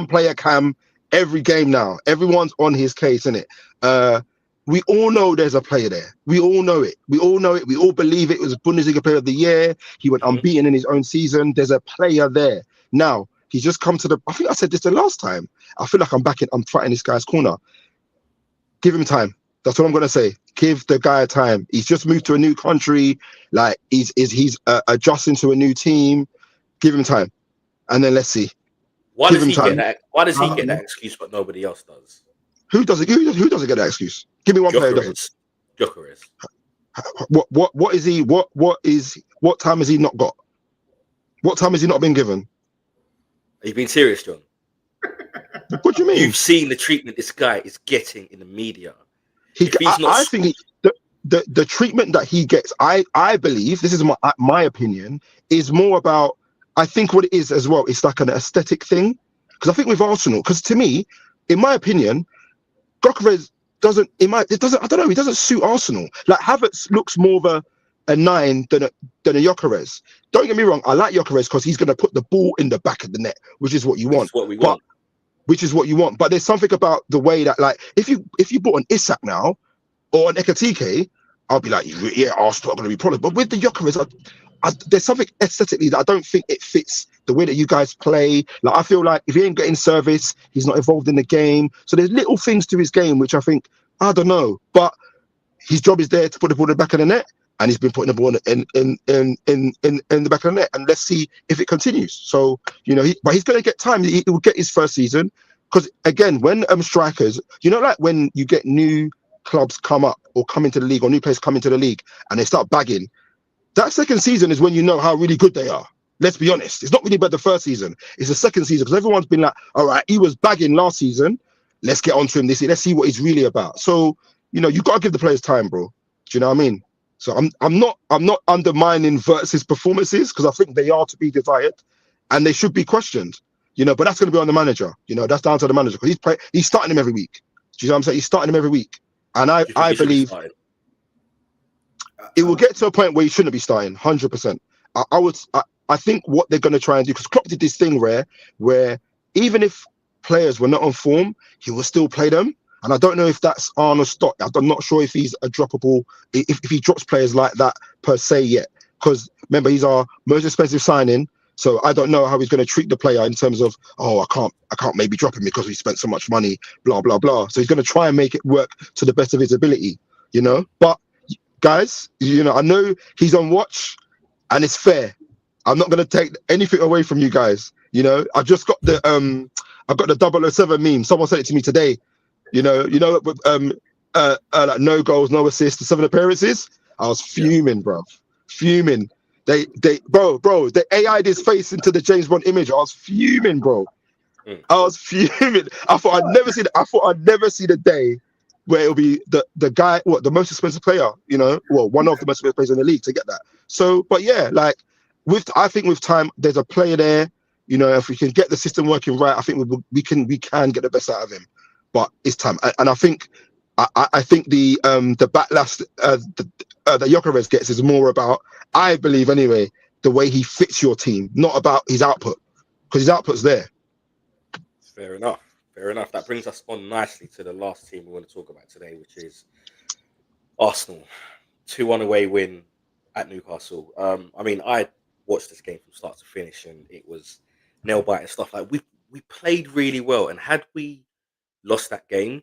player cam every game now. Everyone's on his case, innit? We all know there's a player there. We all know it. We all believe it. It was Bundesliga Player of the Year. He went unbeaten in his own season. There's a player there. Now, he's just come to I think I said this the last time. I feel like I'm fighting this guy's corner. Give him time. That's what I'm going to say. Give the guy time. He's just moved to a new country. Like, he's adjusting to a new team. Give him time. And then let's see. Why does he get that excuse but nobody else does? Who doesn't get that excuse? Give me one player who doesn't. Gyökeres. What is he? What time has he not got? What time has he not been given? Are you being serious, John? What do you mean? You've seen the treatment this guy is getting in the media. I think the treatment that he gets, I believe, this is my opinion, is more about, I think what it is as well, it's like an aesthetic thing. Because I think with Arsenal, because to me, in my opinion, Gyökeres he doesn't suit Arsenal. Like, Havertz looks more of a 9 than a Gyökeres. Don't get me wrong, I like Gyökeres because he's going to put the ball in the back of the net, which is what you want. Which is what you want. But there's something about the way that, like, if you bought an Isak now, or an Ekatike, I'll be like, yeah, Arsenal are going to be problems. But with the Gyökeres, there's something aesthetically that I don't think it fits the way that you guys play. Like, I feel like if he ain't getting service, he's not involved in the game. So there's little things to his game which I think, I don't know, but his job is there to put the ball in the back of the net, and he's been putting the ball in the back of the net. And let's see if it continues. So, you know, but he's going to get time. He will get his first season, because again, when strikers, you know, like when you get new clubs come up or come into the league, or new players come into the league and they start bagging, that second season is when you know how really good they are. Let's be honest. It's not really about the first season. It's the second season, because everyone's been like, all right, he was bagging last season. Let's get on to him this year. Let's see what he's really about. So, you know, you got to give the players time, bro. Do you know what I mean? So I'm not undermining Wirtz's performances, because I think they are to be desired and they should be questioned. You know, but that's going to be on the manager. You know, that's down to the manager, because he's starting him every week. Do you know what I'm saying? He's starting him every week. And I believe it will get to a point where he shouldn't be starting, 100%. I think what they're going to try and do, because Klopp did this thing where even if players were not on form, he will still play them. And I don't know if that's Arnold's stock. I'm not sure if he's a droppable, if he drops players like that per se yet. Because remember, he's our most expensive signing. So I don't know how he's going to treat the player in terms of, oh, I can't maybe drop him because we spent so much money, blah, blah, blah. So he's going to try and make it work to the best of his ability, you know. But guys, you know, I know he's on watch and it's fair. I'm not going to take anything away from you guys. You know, I've just got I've got the 007 meme. Someone sent it to me today. You know, with like no goals, no assists, 7 appearances. I was fuming, bro. Fuming. Bro, they AI'd his face into the James Bond image. I was fuming, bro. I was fuming. I thought I'd never see the day where it'll be the guy, the most expensive player, you know, one of the most expensive players in the league to get that. So, but yeah, like I think with time, there's a player there. You know, if we can get the system working right, I think we can get the best out of him. But it's time, and I think the backlash that Gyökeres gets is more about, I believe anyway, the way he fits your team, not about his output, because his output's there. Fair enough. That brings us on nicely to the last team we want to talk about today, which is Arsenal. 2-1 away win at Newcastle. I mean, I watched this game from start to finish, and it was nail biting stuff. Like we played really well, and had we lost that game,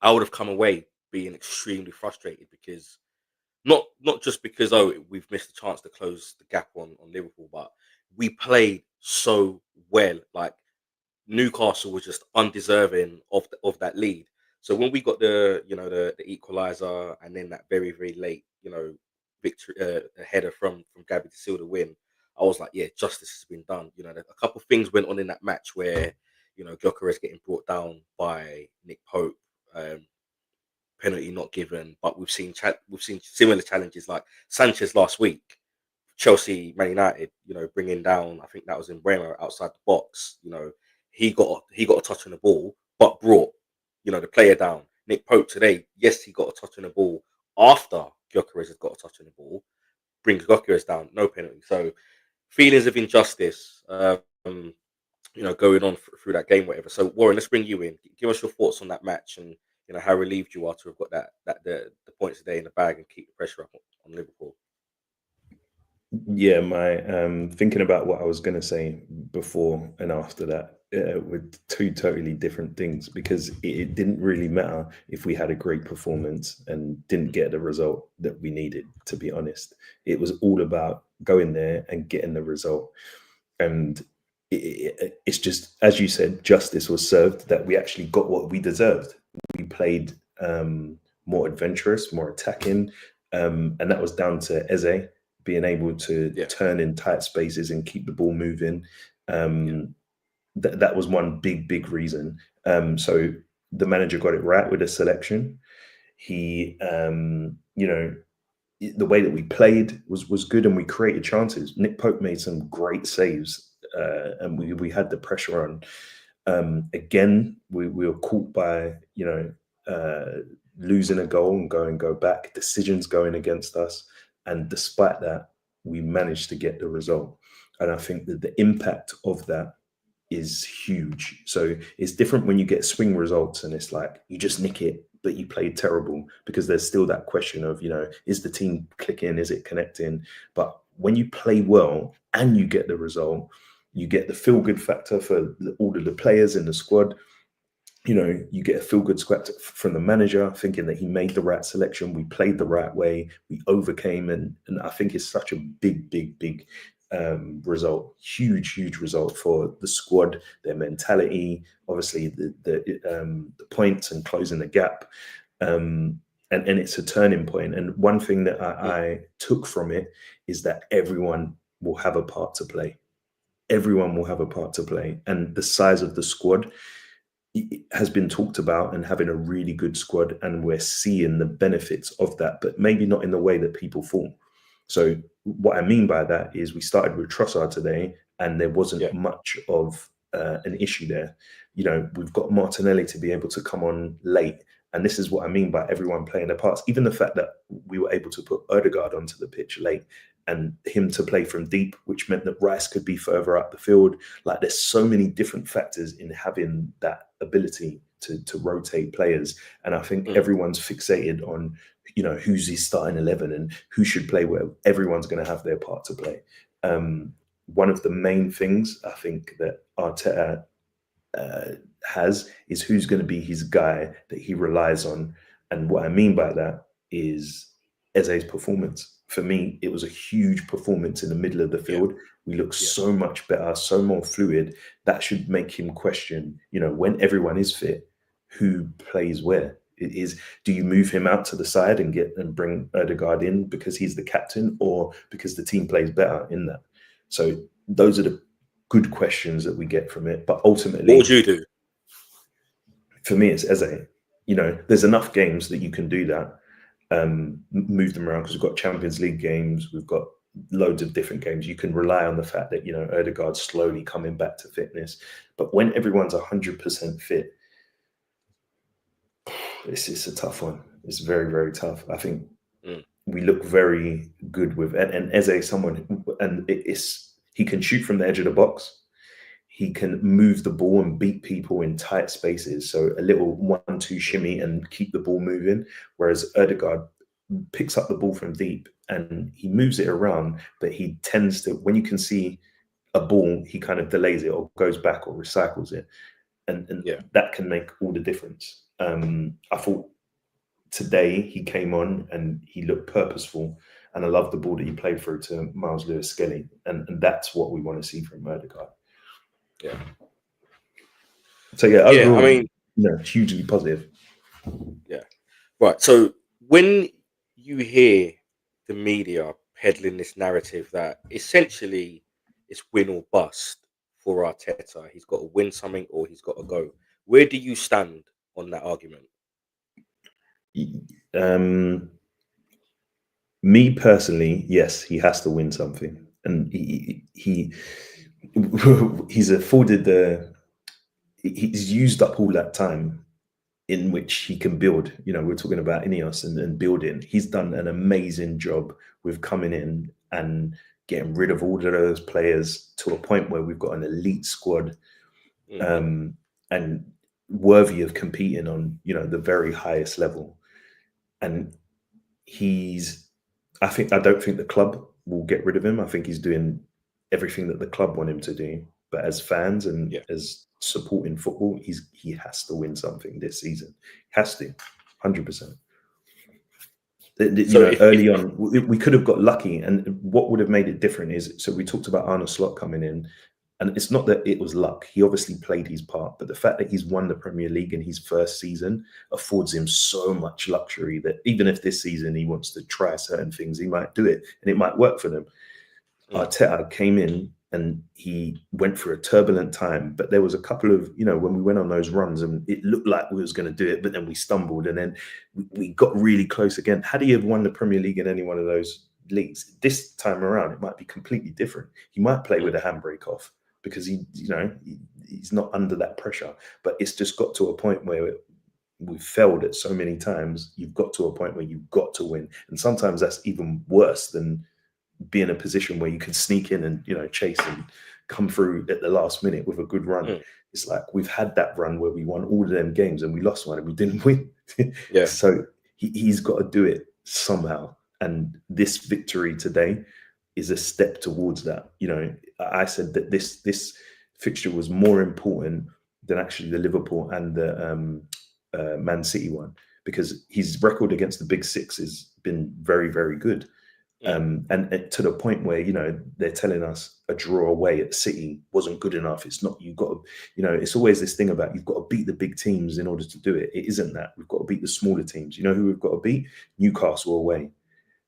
I would have come away being extremely frustrated, because not just because we've missed a chance to close the gap on Liverpool, but we played so well. Like, Newcastle was just undeserving of that lead. So when we got the equalizer, and then that very, very late, you know, victory, a header from Gabby to seal the win, I was like, yeah, justice has been done. You know, a couple of things went on in that match where, you know, Gyökeres getting brought down by Nick Pope, penalty not given, but we've seen similar challenges like Sanchez last week, Chelsea, Man United, you know, bringing down, I think that was in Bremer outside the box. You know, he got a touch on the ball, but brought, you know, the player down. Nick Pope today, yes, he got a touch on the ball after Gyökeres has got a touch on the ball, brings Gyökeres down, no penalty. So feelings of injustice, you know, going on through that game, whatever. So Warren, let's bring you in. Give us your thoughts on that match, and you know how relieved you are to have got the points today in the bag and keep the pressure up on Liverpool. Yeah, my thinking about what I was going to say before and after that were two totally different things, because it didn't really matter if we had a great performance and didn't get the result that we needed, to be honest. It was all about going there and getting the result. And it's just, as you said, justice was served, that we actually got what we deserved. We played more adventurous, more attacking, and that was down to Eze being able to turn in tight spaces and keep the ball moving. That was one big reason. So the manager got it right with the selection. He, you know, the way that we played was good, and we created chances. Nick Pope made some great saves, and we had the pressure on. Again, we were caught by, you know, losing a goal and go back, decisions going against us. And despite that, we managed to get the result. And I think that the impact of that is huge. So it's different when you get swing results and it's like you just nick it, but you played terrible, because there's still that question of, is the team clicking? Is it connecting? But when you play well and you get the result, you get the feel good factor for all of the players in the squad. You get a feel good squad from the manager, thinking that he made the right selection. We played the right way. We overcame, and I think it's such a big result, huge result for the squad, their mentality, obviously the points and closing the gap, and it's a turning point. And one thing that I took from it is that everyone will have a part to play. Everyone will have a part to play, and the size of the squad has been talked about, and having a really good squad, and we're seeing the benefits of that, but maybe not in the way that people thought. So what I mean by that is we started with Trossard today, and there wasn't much of an issue there. We've got Martinelli to be able to come on late, and this is what I mean by everyone playing their parts. Even the fact that we were able to put Odegaard onto the pitch late, and him to play from deep, which meant that Rice could be further up the field. Like, there's so many different factors in having that ability to rotate players. And I think everyone's fixated on, who's his starting 11 and who should play where. Everyone's going to have their part to play. One of the main things I think that Arteta has is who's going to be his guy that he relies on. And what I mean by that is Eze's performance. For me, it was a huge performance in the middle of the field. We look so much better, so more fluid. That should make him question, when everyone is fit, who plays where. Do you move him out to the side and bring Odegaard in because he's the captain, or because the team plays better in that? So those are the good questions that we get from it. But ultimately, what would you do? For me, it's Eze. There's enough games that you can do that. Move them around, because we've got Champions League games, we've got loads of different games. You can rely on the fact that Odegaard's slowly coming back to fitness, but when everyone's 100% fit, it's a tough one. It's very, very tough. I think we look very good with, and Eze, someone, and he can shoot from the edge of the box. He can move the ball and beat people in tight spaces. So a little 1-2 shimmy and keep the ball moving. Whereas Odegaard picks up the ball from deep and he moves it around, but he tends to, when you can see a ball, he kind of delays it or goes back or recycles it. And that can make all the difference. I thought today he came on and he looked purposeful. And I love the ball that he played through to Miles Lewis-Skelly. And that's what we want to see from Odegaard. So overall, I mean, hugely positive. Right. So when you hear the media peddling this narrative that essentially it's win or bust for Arteta, he's got to win something or he's got to go. Where do you stand on that argument? Me personally, yes, he has to win something, and he's afforded he's used up all that time in which he can build. We're talking about Ineos and building. He's done an amazing job with coming in and getting rid of all of those players to a point where we've got an elite squad, and worthy of competing on, the very highest level. And I don't think the club will get rid of him. I think he's doing everything that the club want him to do. But as fans and as supporting football, he has to win something this season. Has to, 100%. Early on, we could have got lucky, and what would have made it different is, so we talked about Arne Slot coming in, and it's not that it was luck. He obviously played his part, but the fact that he's won the Premier League in his first season affords him so much luxury that even if this season he wants to try certain things, he might do it, and it might work for them. Arteta came in and he went for a turbulent time, but there was a couple of, when we went on those runs and it looked like we was going to do it, but then we stumbled and then we got really close again. Had he have won the Premier League in any one of those leagues, this time around, it might be completely different. He might play with a handbrake off because he's not under that pressure, but it's just got to a point where we've failed it so many times. You've got to a point where you've got to win. And sometimes that's even worse than be in a position where you can sneak in and chase and come through at the last minute with a good run. It's like we've had that run where we won all of them games and we lost one and we didn't win. Yeah. So he's got to do it somehow. And this victory today is a step towards that. You know, I said that this fixture was more important than actually the Liverpool and the Man City one, because his record against the big six has been very, very good. And to the point where, you know, they're telling us a draw away at City wasn't good enough. It's not, you've got to, you know, it's always this thing about you've got to beat the big teams in order to do it. It isn't that. We've got to beat the smaller teams. You know who we've got to beat? Newcastle away.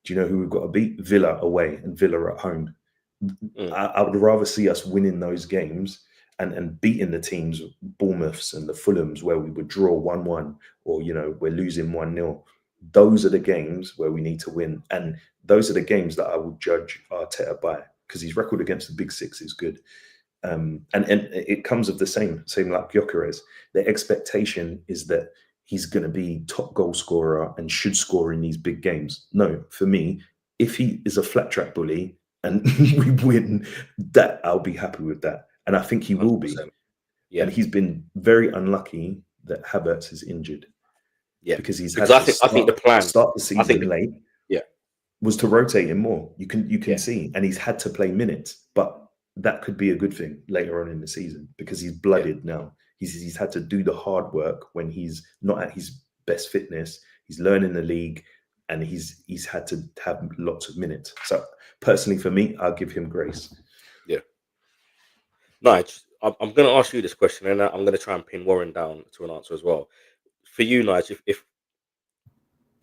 Do you know who we've got to beat? Villa away and Villa at home. I would rather see us winning those games and beating the teams, Bournemouths and the Fulhams, where we would draw 1-1 or, you know, we're losing 1-0. Those are the games where we need to win. And those are the games that I would judge Arteta by, because his record against the big six is good. And it comes of the same like Gyökeres. The expectation is that he's going to be top goal scorer and should score in these big games. No, for me, if he is a flat track bully and we win, that I'll be happy with that. And I think he will be. Yeah. And he's been very unlucky that Havertz is injured. Yeah, because he's because had I think the plan start the season late. Yeah, was to rotate him more. You can see, and he's had to play minutes, but that could be a good thing later on in the season because he's blooded now. He's had to do the hard work when he's not at his best fitness. He's learning the league, and he's had to have lots of minutes. So personally, for me, I'll give him grace. Yeah. Nige, I'm going to ask you this question, and I'm going to try and pin Warren down to an answer as well. For you, Nige, if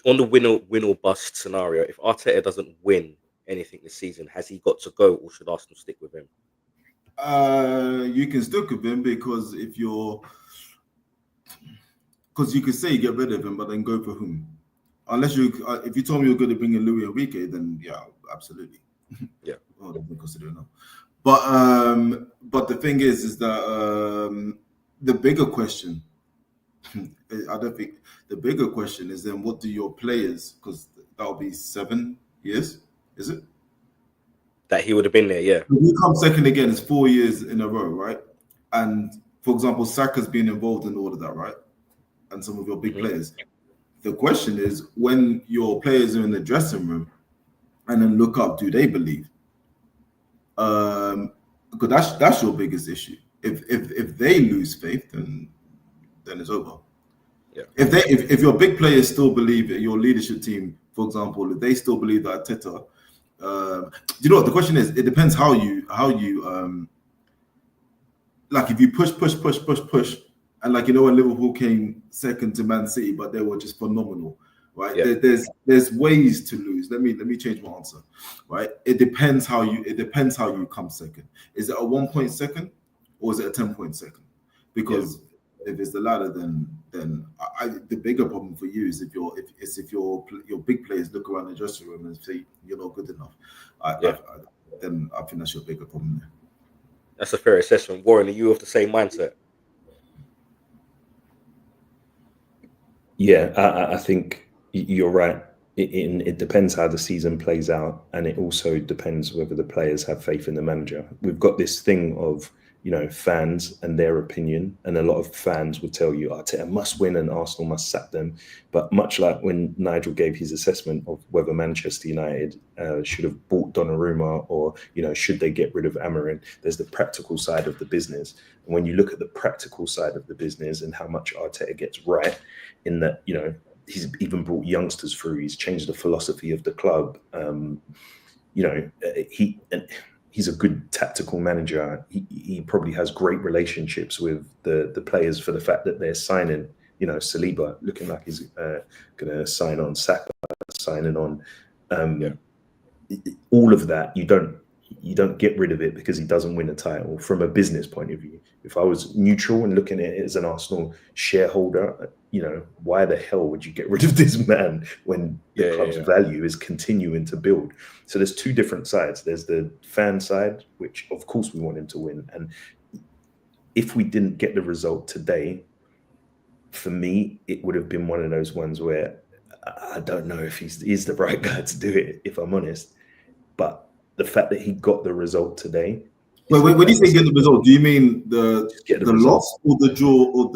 on the win or bust scenario, if Arteta doesn't win anything this season, has he got to go, or should Arsenal stick with him? You can stick with him because you could say get rid of him, but then go for whom? Unless if you told me you're going to bring in Louis Enrique, then yeah, absolutely. Yeah, well, I don't consider it now. But the thing is that the bigger question. I don't think the bigger question is then what do your players, because that'll be 7 years, is it? That he would have been there, yeah. When you come second again, it's 4 years in a row, right? And for example, Saka's been involved in all of that, right? And some of your big players. The question is when your players are in the dressing room and then look up, do they believe? Because that's your biggest issue. If they lose faith, then it's over. Yeah. If your big players still believe it, your leadership team, for example, if they still believe that Arteta, you know what the question is? It depends how you like if you push, and like you know when Liverpool came second to Man City, but they were just phenomenal, right? Yeah. There's ways to lose. Let me change my answer, right? It depends how you come second. Is it a 1 point second or is it a 10 point second? Because if it's the latter, then the bigger problem for you is if your big players look around the dressing room and say you're not good enough, then I think that's your bigger problem there. That's a fair assessment. Warren, are you of the same mindset? Yeah, I think you're right. It depends how the season plays out, and it also depends whether the players have faith in the manager. We've got this thing of, you know, fans and their opinion, and a lot of fans would tell you Arteta must win and Arsenal must sack them. But much like when Nigel gave his assessment of whether Manchester United should have bought Donnarumma or, you know, should they get rid of Amorim, there's the practical side of the business. And when you look at the practical side of the business and how much Arteta gets right in that, you know, he's even brought youngsters through, he's changed the philosophy of the club. You know, he's a good tactical manager. He probably has great relationships with the players for the fact that they're signing, you know, Saliba looking like he's going to sign on, Saka signing on. All of that, you don't get rid of it because he doesn't win a title from a business point of view. If I was neutral and looking at it as an Arsenal shareholder, you know, why the hell would you get rid of this man when the club's value is continuing to build? So there's two different sides. There's the fan side, which of course we want him to win. And if we didn't get the result today, for me, it would have been one of those ones where I don't know if he's the right guy to do it, if I'm honest. But the fact that he got the result today, Wait. When you say get the result, do you mean the Get the the result. loss or the draw or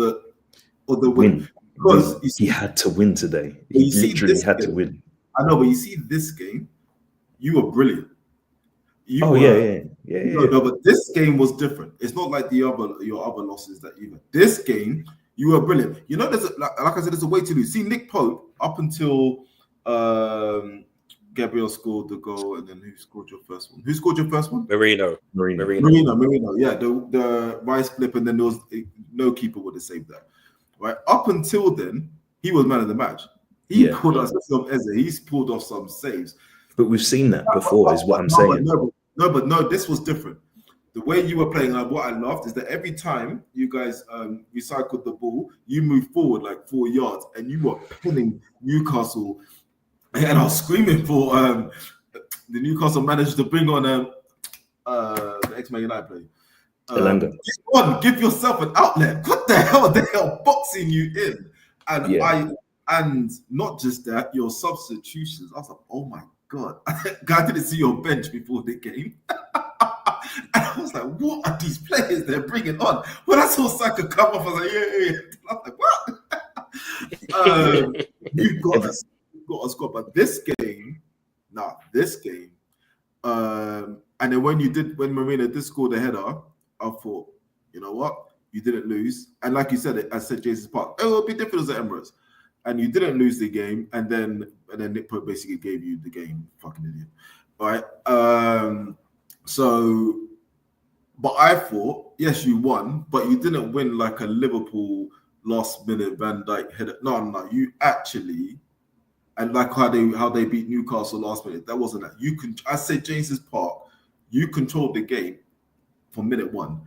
the win? Because you see, he had to win today. But He you see literally this had to game, win. I know, but you see this game, you were brilliant. You Oh were yeah. no, but this game was different. It's not like your other losses that you had. This game, you were brilliant. You know, like I said, there's a way to lose. See, Nick Pope up until Gabriel scored the goal, and then who scored your first one? Who scored your first one? Marino. Yeah, the Rice flip, and then there was no keeper would have saved that. Right up until then, he was man of the match. He pulled us some Eze. He's pulled off some saves. But we've seen that before, is what I'm saying. No, this was different. The way you were playing, what I loved is that every time you guys recycled the ball, you moved forward like 4 yards, and you were pinning Newcastle. And I was screaming for the Newcastle manager to bring on the ex-Man United player. Give yourself an outlet. What the hell? They are boxing you in, and not just that, your substitutions. I was like, oh my god, I didn't see your bench before the game. And I was like, what are these players they're bringing on? When I saw Saka come off, I was like, yeah. I was like, what? You've got a score, but this game, and then when Marina did score the header, I thought, you know what? You didn't lose. And like you said, I said Jesus Park, it will be different as the Emirates. And you didn't lose the game. And then Nick Pope basically gave you the game. Fucking idiot. All right. But I thought, yes, you won, but you didn't win like a Liverpool last minute Van Dijk header. No. You actually, and like how they beat Newcastle last minute, that wasn't that. I said James's Park, you controlled the game for minute 1,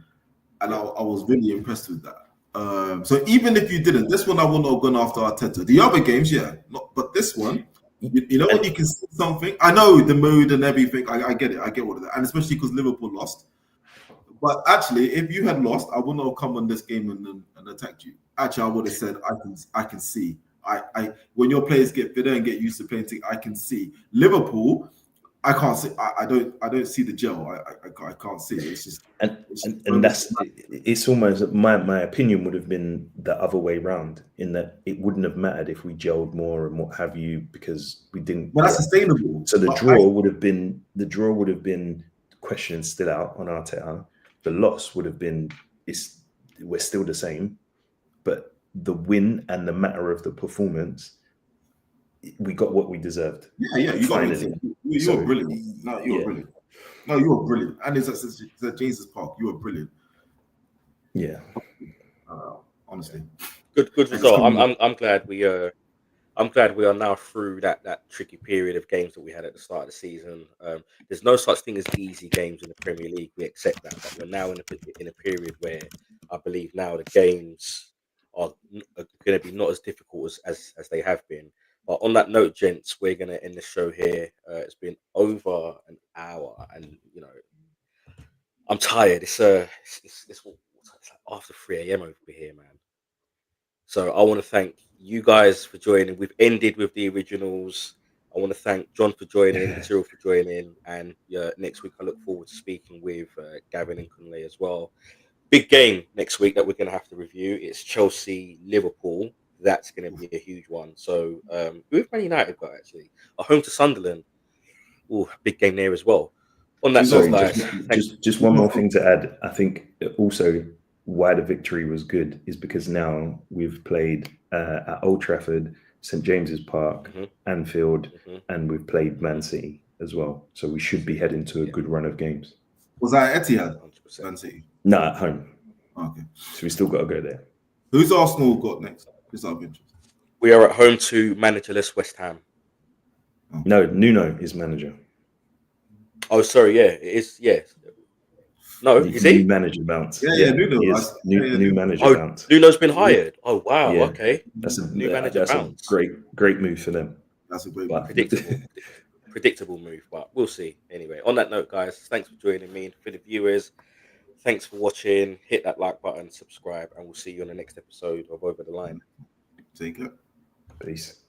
and I was really impressed with that. So even if you didn't, this one I wouldn't have gone after Arteta. The other games, but this one, you know when you can see something. I know the mood and everything. I get it. I get all of that, and especially because Liverpool lost. But actually, if you had lost, I wouldn't have come on this game and attacked you. Actually, I would have said, I can see. I when your players get fitter and get used to playing, I can see Liverpool. I can't see. I don't see the gel. I can't see it. It's just and it's almost my opinion would have been the other way round, in that it wouldn't have mattered if we gelled more and what have you, because we didn't. Well, that's sustainable. So the draw would have been question still out on Arteta. The loss would have been we're still the same, but the win and the matter of the performance, we got what we deserved. Yeah, you finally. You were brilliant. No, you were brilliant. No, you were brilliant. And it's at Jesus Park. You were brilliant. Yeah. Honestly. Good result. I'm glad we are now through that tricky period of games that we had at the start of the season. There's no such thing as easy games in the Premier League. We accept that, but we're now in a period where I believe now the games are going to be not as difficult as they have been. But on that note, gents, we're going to end the show here. It's been over an hour, and I'm tired. It's like after 3 a.m. over here, man. So I want to thank you guys for joining. We've ended with the originals. I want to thank John for joining, Material for joining, and next week I look forward to speaking with Gavin and Kunle as well. Big game next week that we're going to have to review. It's Chelsea-Liverpool. That's going to be a huge one. So who have Man United got actually? A home to Sunderland. Oh, big game there as well. On that note, guys, just one more thing to add. I think also why the victory was good is because now we've played at Old Trafford, St James's Park, Anfield, and we've played Man City as well. So we should be heading to a good run of games. Was that Etihad? 100%. Man City? No, at home. Okay. So we still got to go there. Who's Arsenal got next? Just out of interest. We are at home to managerless West Ham. Oh. No, Nuno is manager. Oh, sorry. Yeah, it is. Yes. No, is he? New manager bounce. Yeah, Nuno. New manager bounce. Nuno's been hired. Oh, wow. Yeah. Okay. That's a new manager bounce. A great move for them. That's a great move. Predictable move, but we'll see. Anyway, on that note, guys, thanks for joining me. For the viewers, thanks for watching. Hit that like button, subscribe, and we'll see you on the next episode of Over the Line. Take care. Peace.